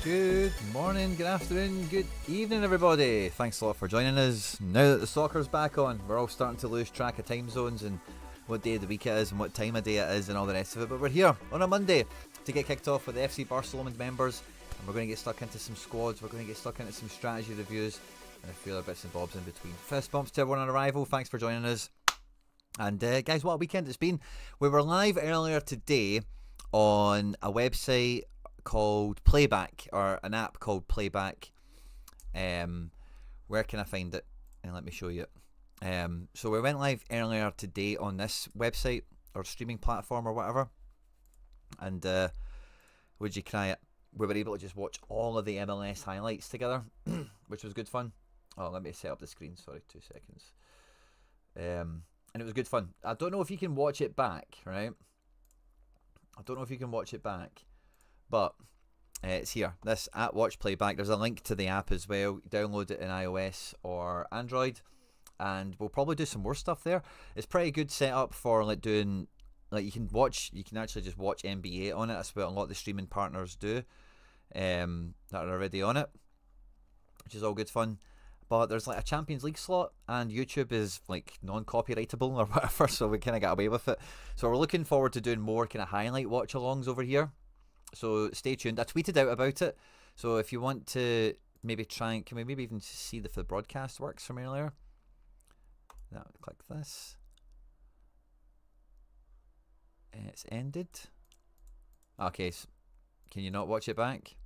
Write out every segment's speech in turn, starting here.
Good morning, good afternoon, good evening, everybody. Thanks a lot for joining us. Now that the soccer's back on, we're all starting to lose track of time zones and what day of the week it is and what time of day it is and all the rest of it. But we're here on a Monday to get kicked off with the FC Barcelona members, and we're going to get stuck into some squads, we're going to get stuck into some strategy reviews and a few other bits and bobs in between. Fist bumps to everyone on arrival, thanks for joining us. And guys, what a weekend it's been. We were live earlier today on a website called Playback, or an app called Playback. Where can I find it? And let me show you it. So we went live earlier today on this website or streaming platform or whatever, and would you cry it? We were able to just watch all of the MLS highlights together, which was good fun. Oh, let me set up the screen. Sorry, 2 seconds. And it was good fun. I don't know if you can watch it back, right? I don't know if you can watch it back, but it's here. This at Watch Playback. There's a link to the app as well. Download it in iOS or Android, and we'll probably do some more stuff there. It's pretty good setup for like doing, like you can actually just watch NBA on it. That's what a lot of the streaming partners do that are already on it, which is all good fun. But there's like a Champions League slot, and YouTube is like non-copyrightable or whatever, so we kind of got away with it. So we're looking forward to doing more kind of highlight watch-alongs over here. So stay tuned. I tweeted out about it. So if you want to maybe try, can we maybe even see if the broadcast works from earlier? Now click this. It's ended. Okay, so can you not watch it back?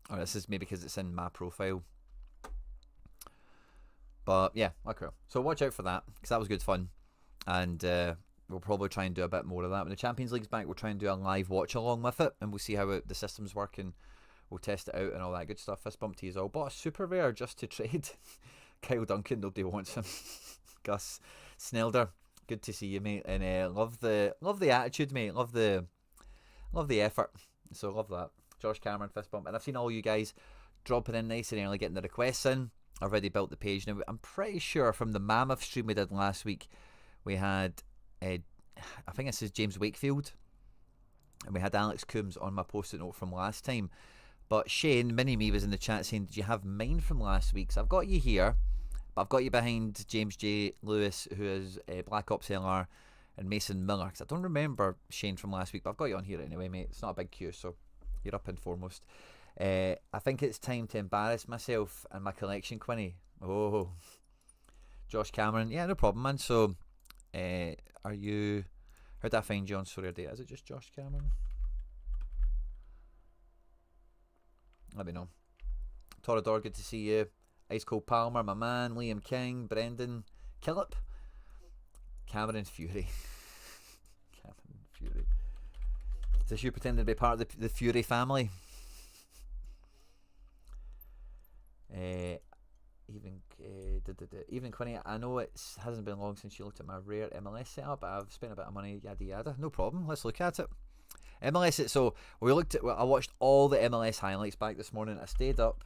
Oh, this is maybe because it's in my profile. But yeah, okay. So watch out for that, because that was good fun. And we'll probably try and do a bit more of that. When the Champions League's back, we'll try and do a live watch along with it, and we'll see how the systems work, and we'll test it out and all that good stuff. Fist bump to you all. Bought a super rare just to trade. Kyle Duncan, nobody wants him. Gus Snelder, good to see you, mate. And love the attitude, mate. Love the effort. So love that. Josh Cameron, fist bump. And I've seen all you guys dropping in nice and early, getting the requests in. I've already built the page now. I'm pretty sure from the Mammoth stream we did last week, we had, I think this is James Wakefield, and we had Alex Coombs on my post-it note from last time. But Shane, Mini-Me, was in the chat saying, did you have mine from last week? So I've got you here, but I've got you behind James J. Lewis, who is Black Ops LR, and Mason Miller, because I don't remember Shane from last week, but I've got you on here anyway, mate. It's not a big queue, so you're up and foremost. I think it's time to embarrass myself and my collection, Quinny. Oh, Josh Cameron. Yeah, no problem, man. So, are you... How did I find you on Sorare? Is it just Josh Cameron? Let me know. Torador, good to see you. Ice Cold Palmer, my man. Liam King, Brendan, Killip, Cameron Fury. Cameron Fury. Is this you pretending to be part of the Fury family? Even Quinny, I know it hasn't been long since you looked at my rare MLS setup, but I've spent a bit of money, yada yada. No problem, let's look at it. So I watched all the MLS highlights back this morning. I stayed up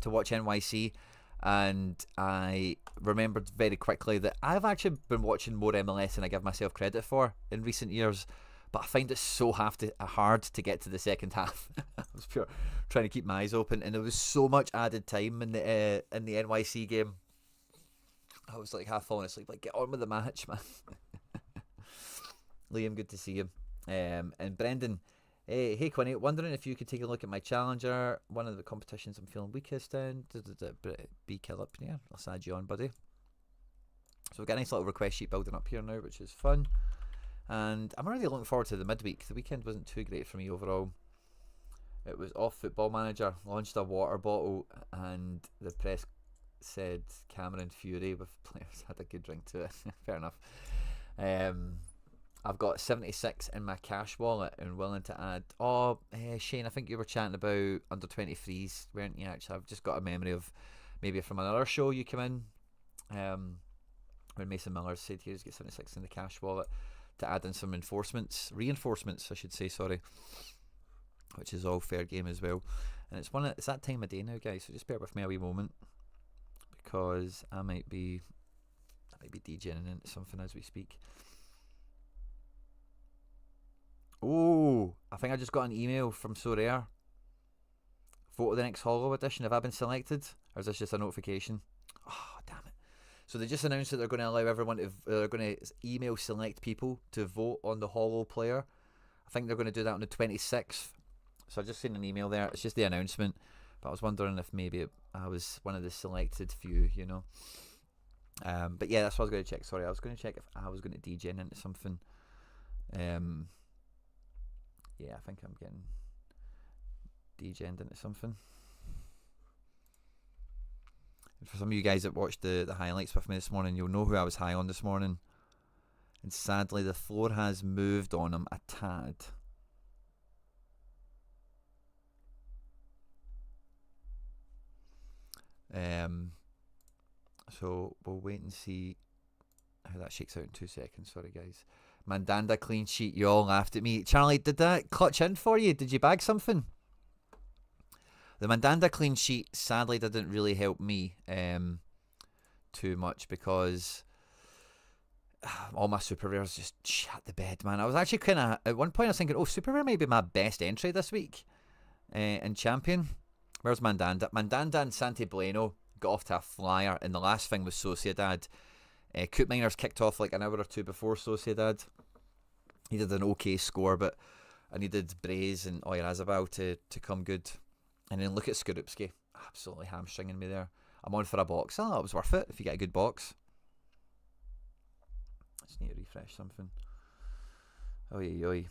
to watch NYC, and I remembered very quickly that I've actually been watching more MLS than I give myself credit for in recent years. But I find it so hard to get to the second half. I was pure trying to keep my eyes open, and there was so much added time in the NYC game. I was like half falling asleep. Like, get on with the match, man. Liam, good to see you. And Brendan, hey Quinny, wondering if you could take a look at my challenger. One of the competitions I'm feeling weakest in. B Killip, yeah, I'll add you on, buddy. So we've got a nice little request sheet building up here now, which is fun. And I'm really looking forward to the midweek. The weekend wasn't too great for me overall. It was off Football Manager, launched a water bottle, and the press said Cameron Fury with players had a good drink to it. Fair enough. I've got 76 in my cash wallet and willing to add. Shane, I think you were chatting about under 23s, weren't you? Actually, I've just got a memory of maybe from another show you came in, when Mason Miller said here's get 76 in the cash wallet to add in some reinforcements I should say, sorry, which is all fair game as well. And it's that time of day now, guys, so just bear with me a wee moment, because I might be degening into something as we speak. Oh, I think I just got an email from Sorare. Vote of the next Hollow edition. Have I been selected? Or is this just a notification? Oh, damn it. So they just announced that they're going to allow everyone to, they're going to email select people to vote on the Hollow player. I think they're going to do that on the 26th. So I just seen an email there. It's just the announcement. But I was wondering if maybe I was one of the selected few, you know. But yeah, that's what I was going to check. Sorry, I was going to check if I was going to degen into something. Yeah, I think I'm getting degened into something. And for some of you guys that watched the highlights with me this morning, you'll know who I was high on this morning. And sadly, the floor has moved on him a tad. So we'll wait and see how that shakes out in 2 seconds. Sorry, guys. Mandanda clean sheet. You all laughed at me. Charlie, did that clutch in for you? Did you bag something? The Mandanda clean sheet sadly didn't really help me too much because all my super rares just shut the bed, man. I was actually kind of, at one point I was thinking, oh, super rare may be my best entry this week in champion. Where's Mandanda? Mandanda and Santi Bueno got off to a flyer, and the last thing was Sociedad. Coop Miners kicked off like an hour or two before Sociedad. He did an okay score, but I needed Braze and Oyarzabal to come good. And then look at Skorupski, absolutely hamstringing me there. I'm on for a box. Oh, it was worth it if you get a good box. Just need to refresh something. Oi, oi.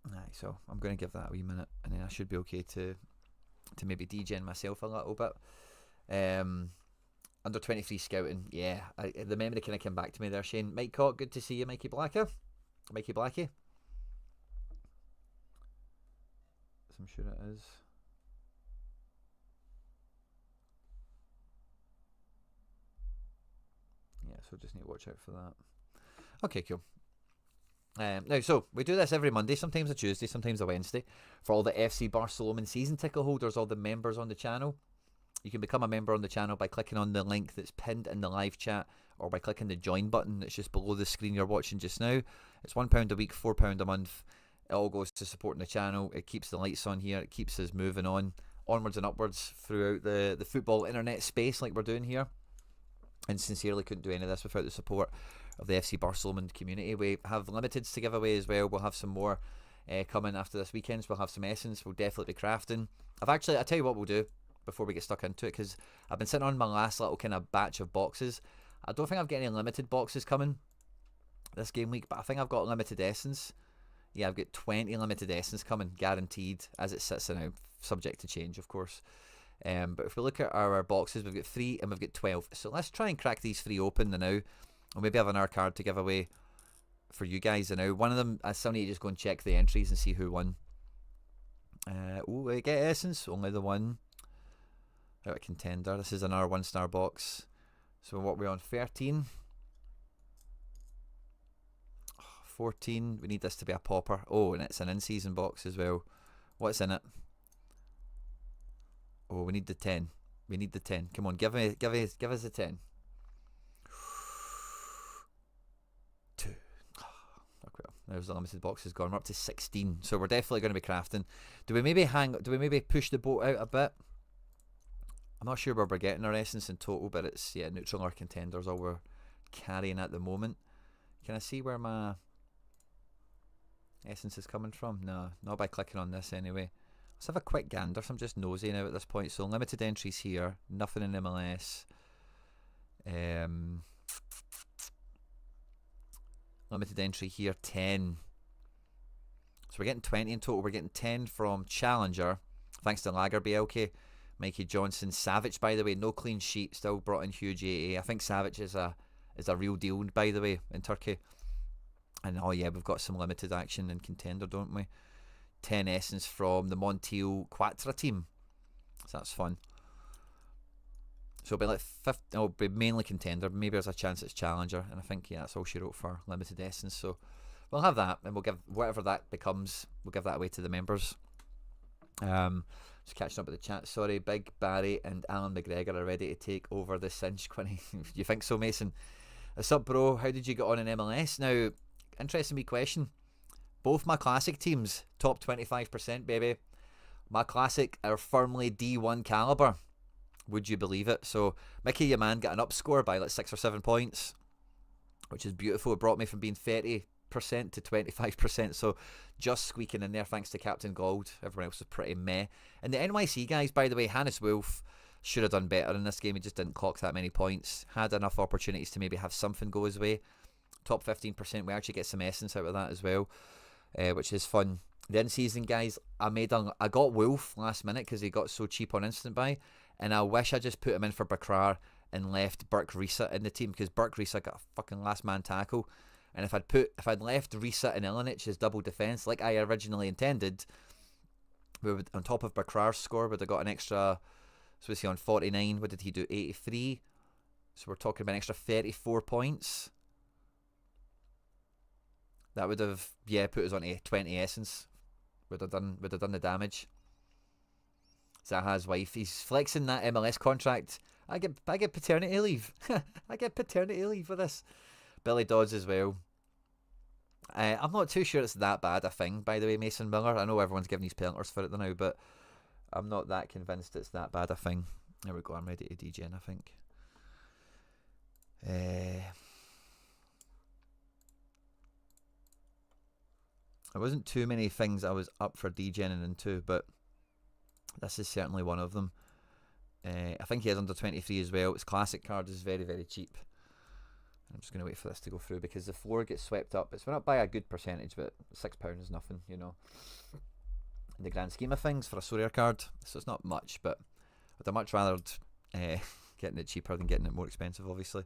Right, so I'm going to give that a wee minute, and then I should be okay to maybe degen myself a little bit. Under 23 scouting, yeah. The memory kind of came back to me there, Shane. Mike Cock, good to see you, Mikey Blackie. Mikey Blackie. I'm sure it is. Yeah, so just need to watch out for that. Okay, cool. Now, so we do this every Monday, sometimes a Tuesday, sometimes a Wednesday, for all the FC Barcelona season ticket holders, all the members on the channel. You can become a member on the channel by clicking on the link that's pinned in the live chat, or by clicking the join button that's just below the screen you're watching just now. It's £1 a week, £4 a month. It all goes to supporting the channel. It keeps the lights on here. It keeps us moving onwards and upwards throughout the football internet space like we're doing here. And sincerely couldn't do any of this without the support of the FC Barcelona community. We have limiteds to give away as well. We'll have some more coming after this weekend. We'll have some essence. We'll definitely be crafting. I'll tell you what we'll do before we get stuck into it, because I've been sitting on my last little kind of batch of boxes. I don't think I've got any limited boxes coming this game week, but I think I've got limited essence. Yeah, I've got 20 limited essence coming, guaranteed, as it sits now, subject to change, of course. But if we look at our boxes, we've got 3 and we've got 12. So let's try and crack these 3 open now. Or maybe have another card to give away for you guys now. One of them, I still need to just go and check the entries and see who won. Get essence, only the one. Out of Contender. This is another 1-star box. So what we're on, 13. 14. We need this to be a popper. Oh, and it's an in-season box as well. What's in it? Oh, we need the 10. We need the 10. Come on, give us the 10. 2. Well, there's the limited boxes gone. We're up to 16. So we're definitely going to be crafting. Do we maybe push the boat out a bit? I'm not sure where we're getting our essence in total, but it's, yeah, neutral or contenders all we're carrying at the moment. Can I see where my essence is coming from? No, not by clicking on this anyway. Let's have a quick gander. So I'm just nosy now at this point. So limited entries here, nothing in MLS. Limited entry here, 10. So we're getting 20 in total. We're getting 10 from Challenger, thanks to Lager BLK. Mikey Johnson. Savic, by the way, no clean sheet, still brought in huge AA. I think Savic is a real deal, by the way, in Turkey. And oh yeah, we've got some limited action in Contender, don't we? 10 essence from the Montiel Quattro team. So that's fun. So it'll be like it'll be mainly Contender. Maybe there's a chance it's Challenger. And I think, yeah, that's all she wrote for limited essence. So we'll have that, and we'll give whatever that becomes, we'll give that away to the members. Just catching up with the chat. Sorry, Big Barry and Alan McGregor are ready to take over the cinch, Quinny. You think so, Mason? What's up, bro? How did you get on in MLS? Now, interesting wee question. Both my classic teams, top 25%, baby. My classic are firmly D1 caliber. Would you believe it? So, Mickey, your man, got an up score by like 6 or 7 points, which is beautiful. It brought me from being 30% to 25%. So, just squeaking in there thanks to Captain Gold. Everyone else was pretty meh. And the NYC guys, by the way, Hannes Wolf should have done better in this game. He just didn't clock that many points. Had enough opportunities to maybe have something go his way. Top 15%. We actually get some essence out of that as well, which is fun. The in-season guys, I got Wolf last minute because he got so cheap on instant buy, and I wish I just put him in for Bakrar and left Burke Risa in the team, because Burke Risa got a fucking last man tackle, and if I'd left Risa and Ilinic as double defence like I originally intended, we would, on top of Bakrar's score, would have got an extra. So we see on 49, what did he do? 83. So we're talking about an extra 34 points. That would have, put us on 20 essence. Would have done the damage. Zaha's wife, he's flexing that MLS contract. I get paternity leave. I get paternity leave for this. Billy Dodds as well. I'm not too sure it's that bad a thing, by the way, Mason Miller. I know everyone's giving these penalties for it now, but I'm not that convinced it's that bad a thing. There we go, I'm ready to degen, I think. There wasn't too many things I was up for degenning into, but this is certainly one of them. I think he has under 23 as well. His classic card is very, very cheap. I'm just going to wait for this to go through because the floor gets swept up. It's went up by a good percentage, but £6 is nothing, you know. In the grand scheme of things for a Sorare card, so it's not much, but I'd much rather getting it cheaper than getting it more expensive, obviously.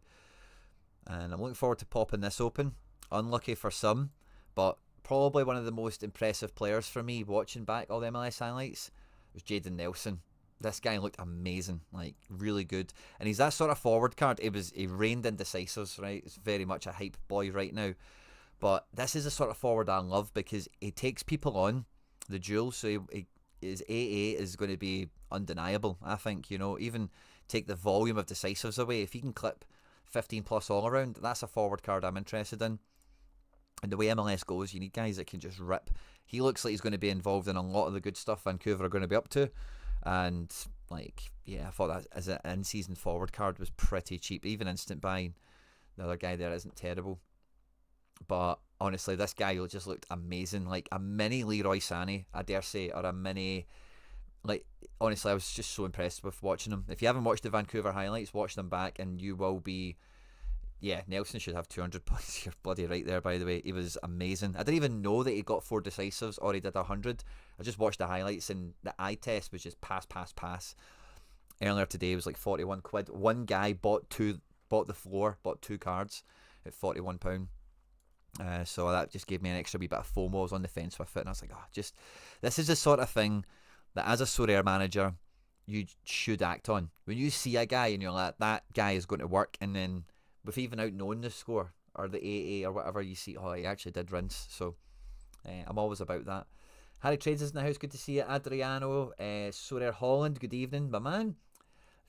And I'm looking forward to popping this open. Unlucky for some, but probably one of the most impressive players for me watching back all the MLS highlights was Jayden Nelson. This guy looked amazing, like really good, and he's that sort of forward card. He reigned in decisives, right? It's very much a hype boy right now, but this is a sort of forward I love because he takes people on the duel, so his AA is going to be undeniable. I think, you know, even take the volume of decisives away, if he can clip 15 plus all around, that's a forward card I'm interested in. And the way MLS goes, you need guys that can just rip. He looks like he's going to be involved in a lot of the good stuff Vancouver are going to be up to. And, like, yeah, I thought that as an in-season forward card was pretty cheap. Even instant buying, the other guy there isn't terrible. But, honestly, this guy just looked amazing. Like, a mini Leroy Sané, I dare say, or a mini... Like, honestly, I was just so impressed with watching him. If you haven't watched the Vancouver highlights, watch them back and you will be... Yeah, Nelson should have 200 points. You're bloody right there, by the way. He was amazing. I didn't even know that he got 4 decisives or he did 100. I just watched the highlights and the eye test was just pass. Earlier today it was like 41 quid. One guy bought two cards at £41. So that just gave me an extra wee bit of FOMO. I was on the fence with it and I was like, this is the sort of thing that as a Sorare manager you should act on. When you see a guy and you're like, that guy is going to work, and then with even out knowing the score or the AA or whatever, you see, he actually did rinse. So I'm always about that. Harry Trades is in the house, good to see you. Adriano, Sorare Holland, good evening, my man.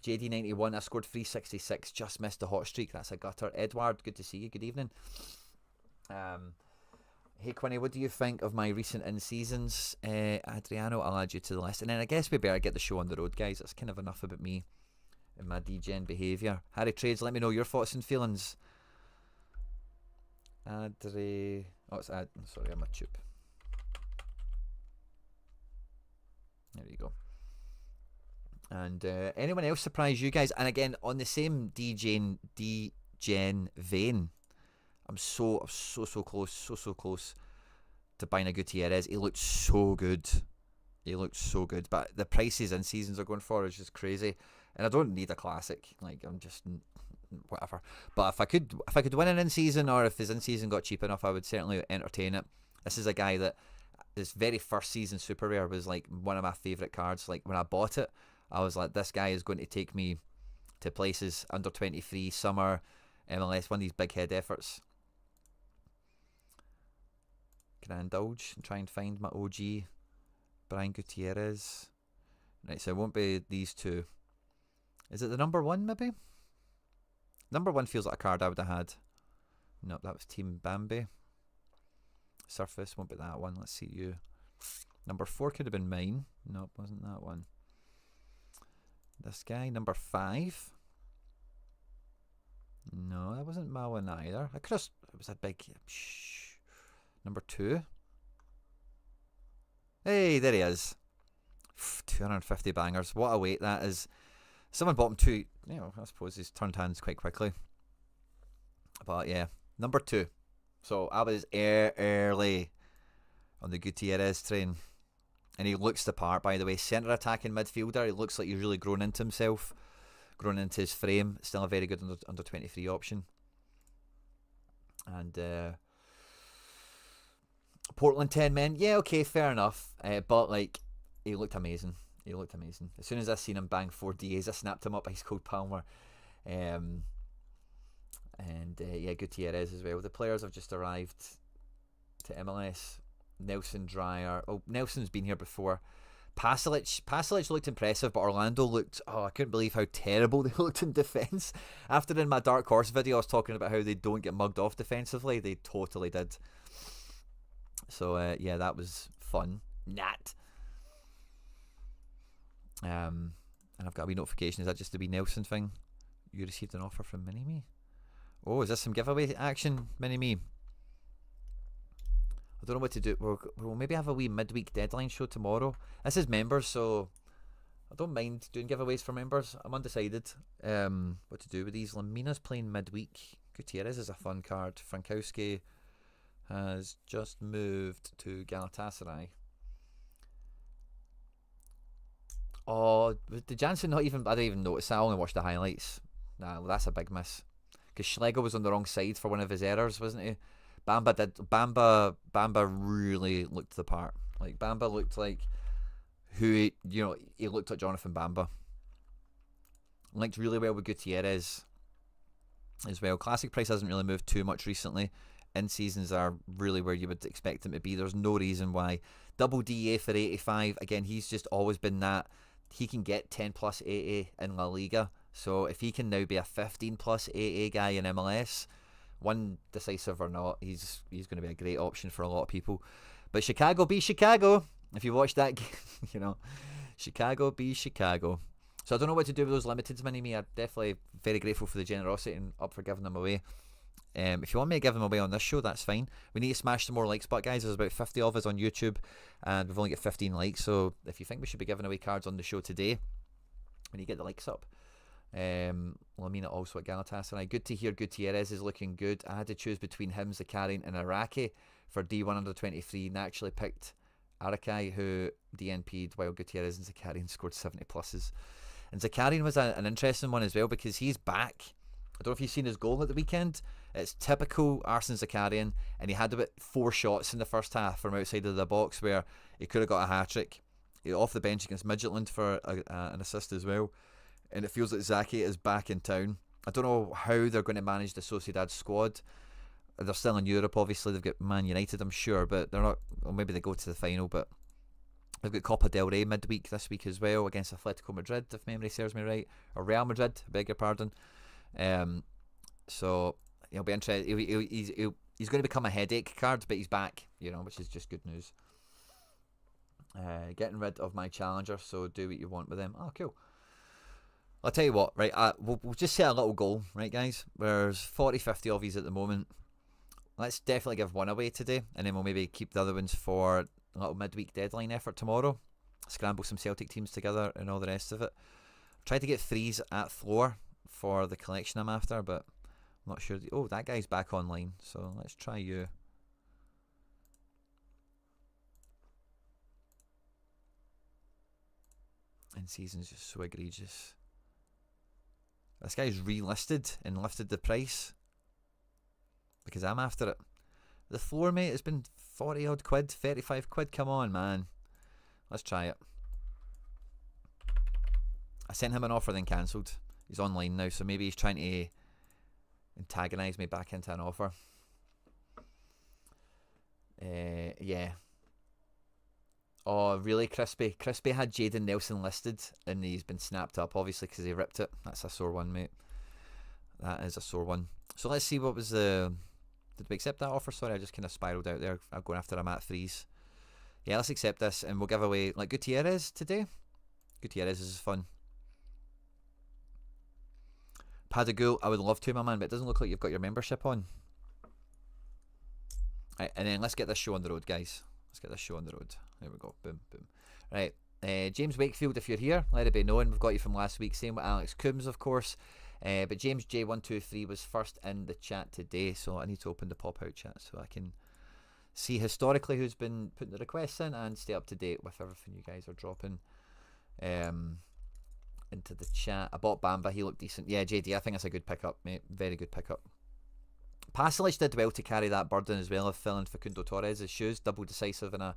JD91, I scored 366, just missed the hot streak, that's a gutter. Edward, good to see you, good evening. Hey Quinny, what do you think of my recent in-seasons? Adriano, I'll add you to the list. And then I guess we better get the show on the road, guys. That's kind of enough about me and my degen behaviour. Harry Trades, let me know your thoughts and feelings. Sorry, I'm a tube. There you go. And anyone else surprise you guys? And again, on the same degen vein, I'm so close to buying a Gutierrez. He looked so good. But the prices in seasons are going for is just crazy. And I don't need a classic. Like, I'm just whatever. But if I could win an in season, or if his in season got cheap enough, I would certainly entertain it. This is a guy that his very first season super rare was like one of my favourite cards. Like when I bought it, I was like, this guy is going to take me to places. Under 23 summer MLS, one of these big head efforts. Can I indulge and try and find my OG Brian Gutierrez? Right, so it won't be these two. Is it the number 1 maybe? Number 1 feels like a card I would have had. Nope, that was Team Bambi. Surface, won't be that one. Let's see you. Number 4 could have been mine. Nope, wasn't that one. This guy, number 5. No, that wasn't my one either. I could have. It was a big. Shh. Number 2. Hey, there he is. 250 bangers. What a weight that is. Someone bought him 2. You know, I suppose he's turned hands quite quickly. But yeah, number 2. So I was early on the Gutierrez train. And he looks the part, by the way. Centre attacking midfielder. He looks like he's really grown into himself. Grown into his frame. Still a very good under 23 option. And Portland 10 men. Yeah, okay, fair enough. But like, he looked amazing. He looked amazing. As soon as I seen him bang 4 DAs, I snapped him up Ice Cold Palmer. Yeah, Gutierrez as well. The players have just arrived to MLS. Nelson Dreyer. Oh, Nelson's been here before. Pasalic looked impressive, but Orlando looked... Oh, I couldn't believe how terrible they looked in defence. After in my Dark Horse video, I was talking about how they don't get mugged off defensively. They totally did. So, yeah, that was fun. Nat. And I've got a wee notification. Is that just the wee Nelson thing? You received an offer from Mini-Me? Oh, is this some giveaway action, Mini-Me? I don't know what to do. We'll maybe have a wee midweek deadline show tomorrow. This is members, so I don't mind doing giveaways for members. I'm undecided what to do with these. Lamina's playing midweek. Gutierrez is a fun card. Frankowski has just moved to Galatasaray. Oh, did Jansen not even... I didn't even notice that. I only watched the highlights. Nah, well, that's a big miss. Because Schlegel was on the wrong side for one of his errors, wasn't he? Bamba really looked the part. Like, Bamba looked like he looked like Jonathan Bamba. Linked really well with Gutierrez as well. Classic price hasn't really moved too much recently. In seasons are really where you would expect him to be. There's no reason why. Double DA for 85. Again, he's just always been that. He can get 10 plus AA in La Liga. So if he can now be a 15 plus AA guy in MLS, one decisive or not, he's going to be a great option for a lot of people. But Chicago be Chicago. If you watch that game, Chicago be Chicago. So I don't know what to do with those limiteds, Mini-Me. I'm definitely very grateful for the generosity and up for giving them away. If you want me to give them away on this show, that's fine. We need to smash some more like spot, guys. There's about 50 of us on YouTube, and we've only got 15 likes. So if you think we should be giving away cards on the show today, we need to get the likes up. Lamina also at Galatasaray. Good to hear Gutierrez is looking good. I had to choose between him, Zakarian and Araki for D1 under 23, and actually picked Araki, who DNP'd while Gutierrez and Zakarian scored 70 pluses. And Zakarian was an interesting one as well, because he's back. I don't know if you've seen his goal at the weekend. It's typical Arsene Zakarian, and he had about 4 shots in the first half from outside of the box where he could have got a hat-trick. He off the bench against Midtjylland for an assist as well. And it feels like Zaki is back in town. I don't know how they're going to manage the Sociedad squad. They're still in Europe, obviously. They've got Man United, I'm sure, but they're not... Well, maybe they go to the final, but they've got Copa del Rey midweek this week as well against Atletico Madrid, if memory serves me right. Or Real Madrid, I beg your pardon. So he'll be interested. He's going to become a headache card, but he's back, which is just good news. Getting rid of my challenger, so do what you want with them. Oh, cool. I'll tell you what, right, we'll just set a little goal, right, guys? There's 40, 50 of these at the moment. Let's definitely give one away today, and then we'll maybe keep the other ones for a little midweek deadline effort tomorrow. Scramble some Celtic teams together and all the rest of it. Try to get 3s at floor for the collection I'm after, but I'm not sure. Oh, that guy's back online, so let's try you. And season's just so egregious. This guy's relisted and lifted the price because I'm after it. The floor, mate, has been 40 odd quid, 35 quid. Come on, man. Let's try it. I sent him an offer, then cancelled. He's online now, so maybe he's trying to antagonise me back into an offer. Yeah. Oh, really, Crispy? Crispy had Jaden Nelson listed, and he's been snapped up, obviously, because he ripped it. That's a sore one, mate. That is a sore one. So let's see what was the Did we accept that offer? Sorry, I just kind of spiraled out there. I'm going after a Matt Freeze. Yeah, let's accept this, and we'll give away like Gutierrez today. Gutierrez is fun. Padagul, I would love to, my man, but it doesn't look like you've got your membership on. Right, and then let's get this show on the road, guys. Let's get this show on the road. There we go. Boom, boom. Right. James Wakefield, if you're here, let it be known. We've got you from last week. Same with Alex Coombs, of course. But James J123 was first in the chat today, so I need to open the pop-out chat so I can see historically who's been putting the requests in and stay up to date with everything you guys are dropping into the chat. I bought Bamba. He looked decent. Yeah, JD, I think that's a good pickup, mate. Very good pickup. Pasalic did well to carry that burden as well of filling Facundo Torres' shoes. Double decisive in a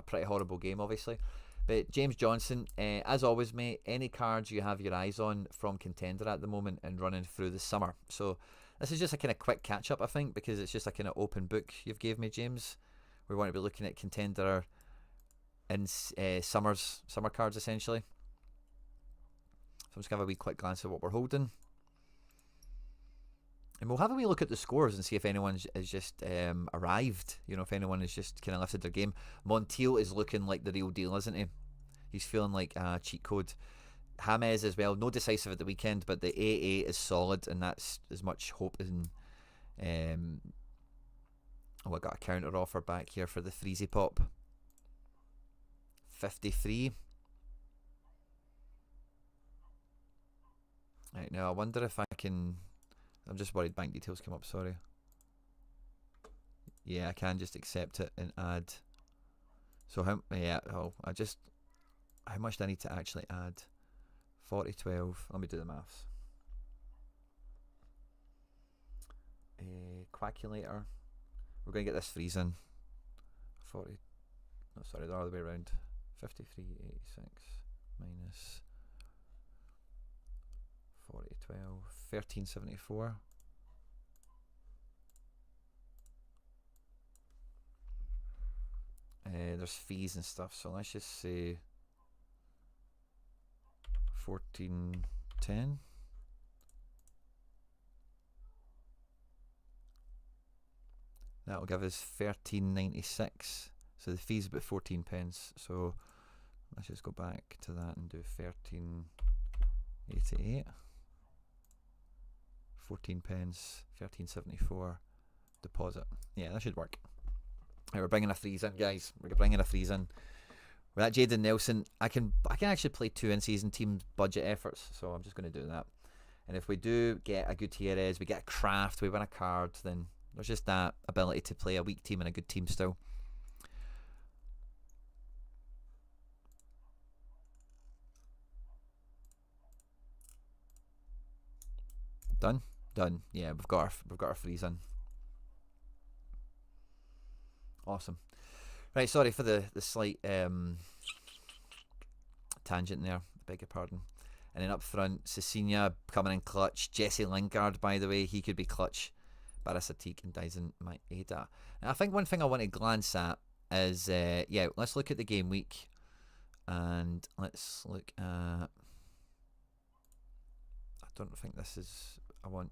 pretty horrible game, obviously. But James Johnson, as always, mate, any cards you have your eyes on from Contender at the moment and running through the summer. So this is just a kind of quick catch-up, I think, because it's just a kind of open book you've gave me, James. We want to be looking at Contender in summer cards, essentially. So I'm just going to have a wee quick glance at what we're holding. And we'll have a wee look at the scores and see if anyone has just arrived. You know, if anyone has just kind of lifted their game. Montiel is looking like the real deal, isn't he? He's feeling like a cheat code. James as well. No decisive at the weekend, but the AA is solid, and that's as much hope in. Oh, I got a counter offer back here for the Freezy Pop. 53. Right, now I wonder if I can. I'm just worried bank details come up, sorry. Yeah, I can just accept it and add. So how much do I need to actually add? 4012. Let me do the maths. Calculator. We're going to get this freeze in. 40. No, sorry, the other way around. 5386 minus 4012. 1374. There's fees and stuff, so let's just say 1410. That will give us 1396. So the fee's about 14 pence. So let's just go back to that and do 1388. 14 pence, 1374 deposit. Yeah, that should work. Right, we're bringing a freeze in, guys. We're bringing a freeze in. With that Jaden Nelson, I can actually play 2 in-season team budget efforts, so I'm just going to do that. And if we do get a Gutierrez, we get a Kraft, we win a card, then there's just that ability to play a weak team and a good team still. Done. Done. Yeah, we've got our freeze in. Awesome. Right, sorry for the slight tangent there. Beg your pardon. And then up front, Cecilia coming in clutch. Jesse Lingard, by the way, he could be clutch. Barasatik and Dyson Maeda. And I think one thing I want to glance at is, yeah, let's look at the game week. And let's look at... I don't think this is... I want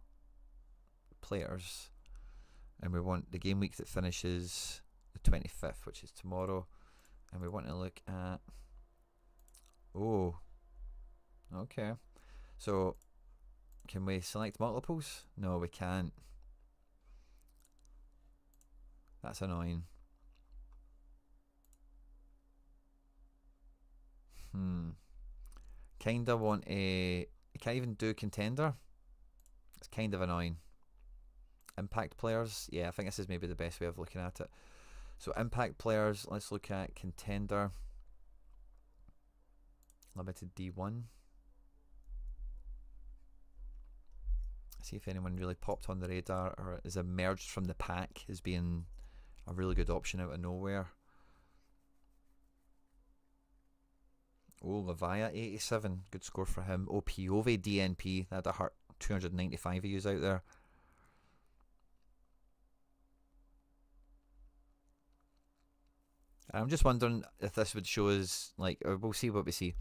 players, and we want the game week that finishes the 25th, which is tomorrow, and we want to look at, oh, okay, so can we select multiples? No, we can't. That's annoying. Kinda want a... You can't even do Contender. It's kind of annoying. Impact players, yeah, I think this is maybe the best way of looking at it. So impact players, let's look at Contender. Limited D1. See if anyone really popped on the radar or is emerged from the pack as being a really good option out of nowhere. Oh, Lavia 87, good score for him. Oh, Piove DNP, that'd have hurt 295 of yous out there. I'm just wondering if this would show us, like, we'll see what we see.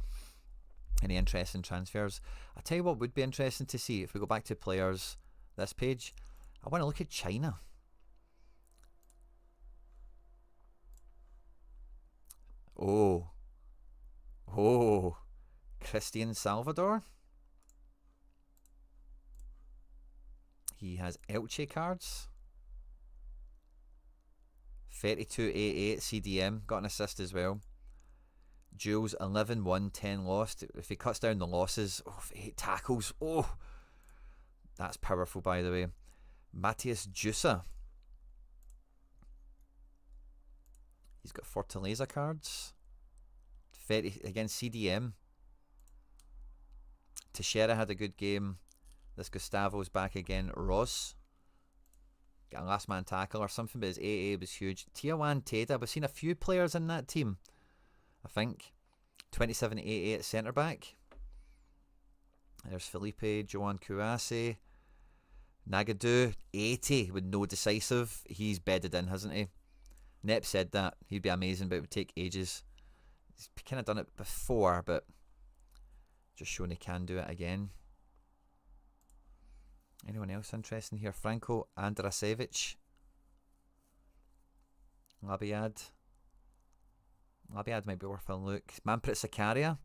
Any interesting transfers? I'll tell you what would be interesting to see if we go back to players, this page. I want to look at China. Oh. Oh. Christian Salvador. He has Elche cards. 32-88 CDM. Got an assist as well. Jules 11-1, 10 lost. If he cuts down the losses, 8 tackles. Oh, that's powerful, by the way. Matthias Jusa. He's got Fortaleza cards. 30, again, CDM. Teixeira had a good game. This Gustavo's back again. Ross. Got a last man tackle or something, but his AA was huge. Tiawan Teda. We've seen a few players in that team, I think. 27-88 at centre back. There's Felipe, Joan Kouassi. Nagadu, 80 with no decisive. He's bedded in, hasn't he? Nep said that. He'd be amazing, but it would take ages. He's kind of done it before, but just showing he can do it again. Anyone else interesting here? Franco Andrasevic. Labiad. Labiad might be worth a look. Manprit Sakaria,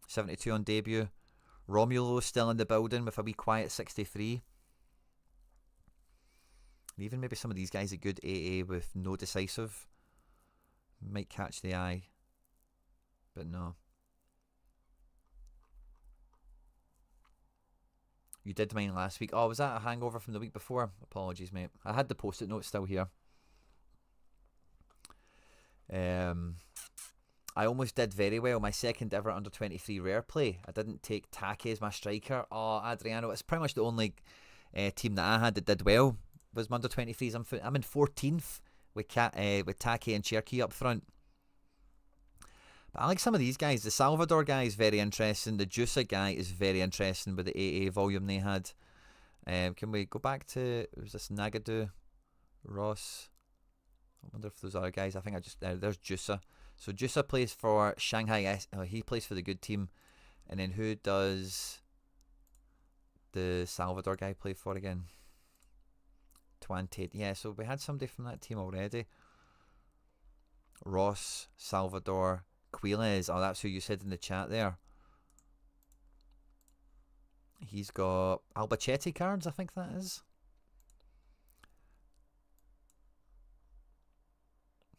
72 on debut. Romulo still in the building with a wee quiet 63. And even maybe some of these guys a good AA with no decisive might catch the eye, but no. You did mine last week. Oh, was that a hangover from the week before? Apologies, mate. I had the post-it note still here. I almost did very well. My second ever under 23 rare play. I didn't take Take as my striker. Oh, Adriano. It's pretty much the only team that I had that did well was my under 23s. I'm in 14th with Take and Cherky up front. But I like some of these guys. The Salvador guy is very interesting. The Jusa guy is very interesting with the AA volume they had. Can we go back to, was this Nagadu, Ross? I wonder if those other guys. I think I just, there's Jusa. So Jusa plays for Shanghai. He plays for the good team. And then who does the Salvador guy play for again? Twante. Yeah, so we had somebody from that team already. Ross, Salvador, Quiles. Oh, that's who you said in the chat there. He's got Albacetti cards, I think that is.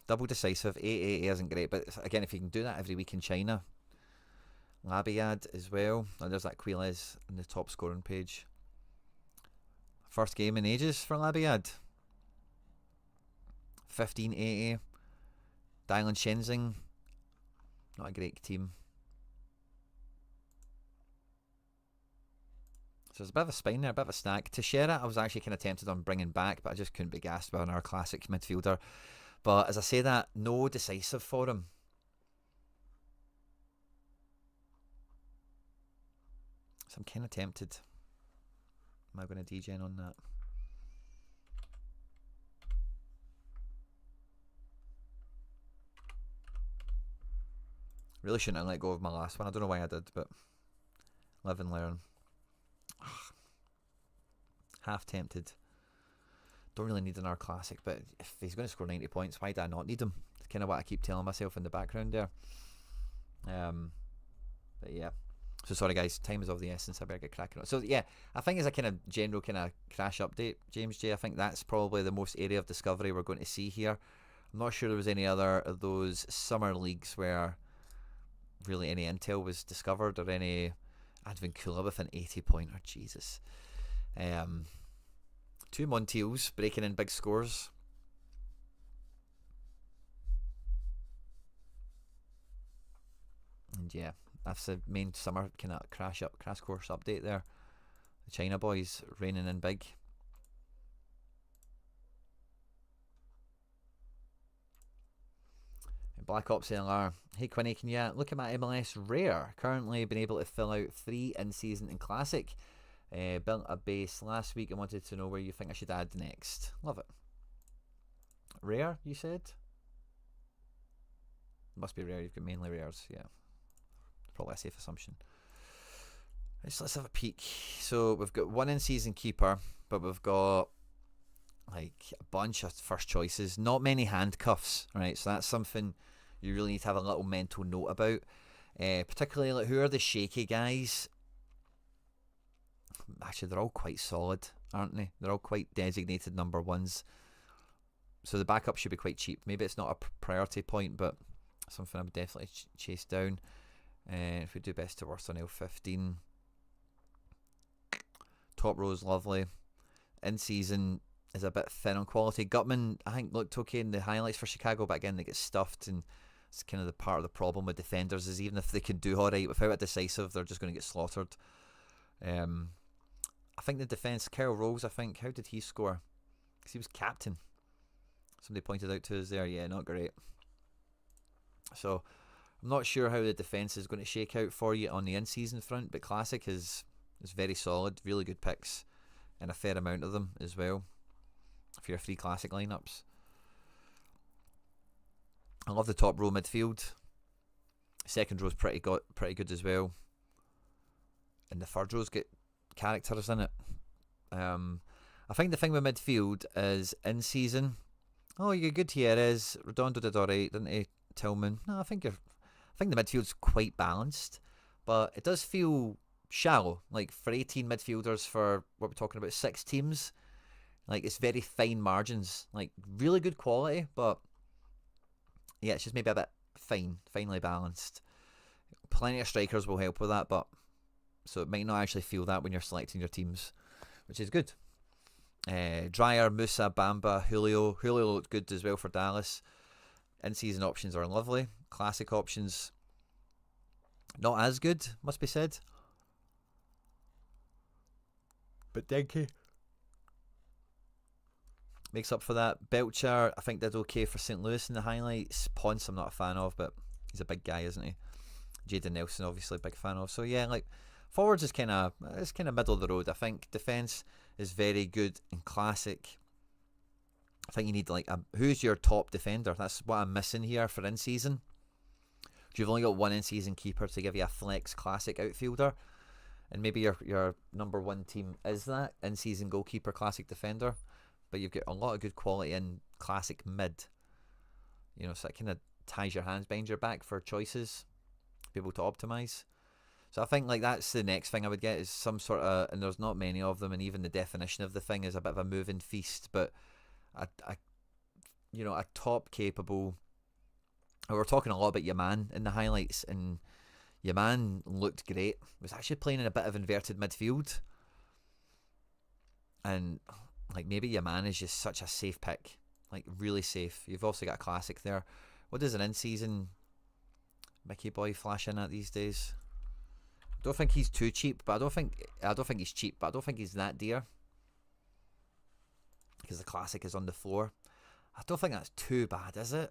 Double decisive. 8-8 isn't great, but again, if you can do that every week in China. Labiad as well. Oh, there's that Quiles on the top scoring page. First game in ages for Labiad. 15-80. Dylan Shenzing. Not a great team. So there's a bit of a spine there, a bit of a stack. Teixeira, I was actually kind of tempted on bringing back, but I just couldn't be gassed by our classic midfielder. But as I say that, no decisive for him. So I'm kind of tempted. Am I going to degen on that? Really shouldn't have let go of my last one. I don't know why I did, but live and learn. Half tempted. Don't really need an R classic, but if he's going to score 90 points, why do I not need him? It's kind of what I keep telling myself in the background there. But yeah. So sorry guys, time is of the essence. I better get cracking on. So yeah, I think as a kind of general kind of crash update, James J, I think that's probably the most area of discovery we're going to see here. I'm not sure there was any other of those summer leagues where really any intel was discovered or any Advincula with an 80 pointer. Jesus. 2 Montiels breaking in big scores. And yeah, that's the main summer kind of crash course update there. The China boys reigning in big. Black Ops LR. Hey Quinny, can you look at my MLS Rare? Currently been able to fill out 3 in-season and Classic. Built a base last week and wanted to know where you think I should add next. Love it. Rare, you said? Must be rare, you've got mainly rares, yeah. Probably a safe assumption. Let's have a peek. So we've got 1 in-season keeper, but we've got like a bunch of first choices. Not many handcuffs, right? So that's something you really need to have a little mental note about. Particularly, like, who are the shaky guys? Actually, they're all quite solid, aren't they? They're all quite designated number ones. So the backup should be quite cheap. Maybe it's not a priority point, but something I would definitely chase down. If we do best to worst on L15. Top row is lovely. In season is a bit thin on quality. Gutman, I think, looked okay in the highlights for Chicago, but again, they get stuffed, and it's kind of the part of the problem with defenders is even if they can do alright, without a decisive, they're just going to get slaughtered. I think the defence, Kyle Rose, I think, how did he score? Because he was captain. Somebody pointed out to us there, yeah, not great. So, I'm not sure how the defence is going to shake out for you on the in-season front, but Classic is very solid, really good picks, and a fair amount of them as well, for your free Classic lineups. I love the top row midfield. Second row's pretty good as well. And the third row's got characters in it. I think the thing with midfield is in season. Oh, you're good here. Is Redondo did alright, didn't he? Tillman. No, I think the midfield's quite balanced, but it does feel shallow. Like for 18 midfielders for what we're talking about, 6 teams. Like it's very fine margins. Like really good quality, but yeah, it's just maybe a bit finely balanced. Plenty of strikers will help with that, but so it might not actually feel that when you're selecting your teams, which is good. Dreyer, Musa, Bamba, Julio. Julio looked good as well for Dallas. In-season options are lovely. Classic options, not as good, must be said. But Degen makes up for that. Belcher, I think, did okay for St. Louis in the highlights. Ponce, I'm not a fan of, but he's a big guy, isn't he? Jaden Nelson, obviously, a big fan of. So yeah, like forwards is kind of middle of the road. I think defense is very good and Classic. I think you need like who's your top defender? That's what I'm missing here for in season. You've only got one in season keeper to give you a flex Classic outfielder, and maybe your number one team is that in season goalkeeper Classic defender, but you've got a lot of good quality in Classic mid. You know, so that kind of ties your hands behind your back for choices, be able to optimize. So I think like that's the next thing I would get is some sort of, and there's not many of them, and even the definition of the thing is a bit of a moving feast, but a top capable. We're talking a lot about Yaman in the highlights, and Yaman looked great. Was actually playing in a bit of inverted midfield, and like maybe Yaman is just such a safe pick, like really safe. You've also got a Classic there. What does an in-season Mickey boy flash in at these days? I don't think he's too cheap, but I don't think he's cheap, but I don't think he's that dear, because the Classic is on the floor. I don't think that's too bad, is it?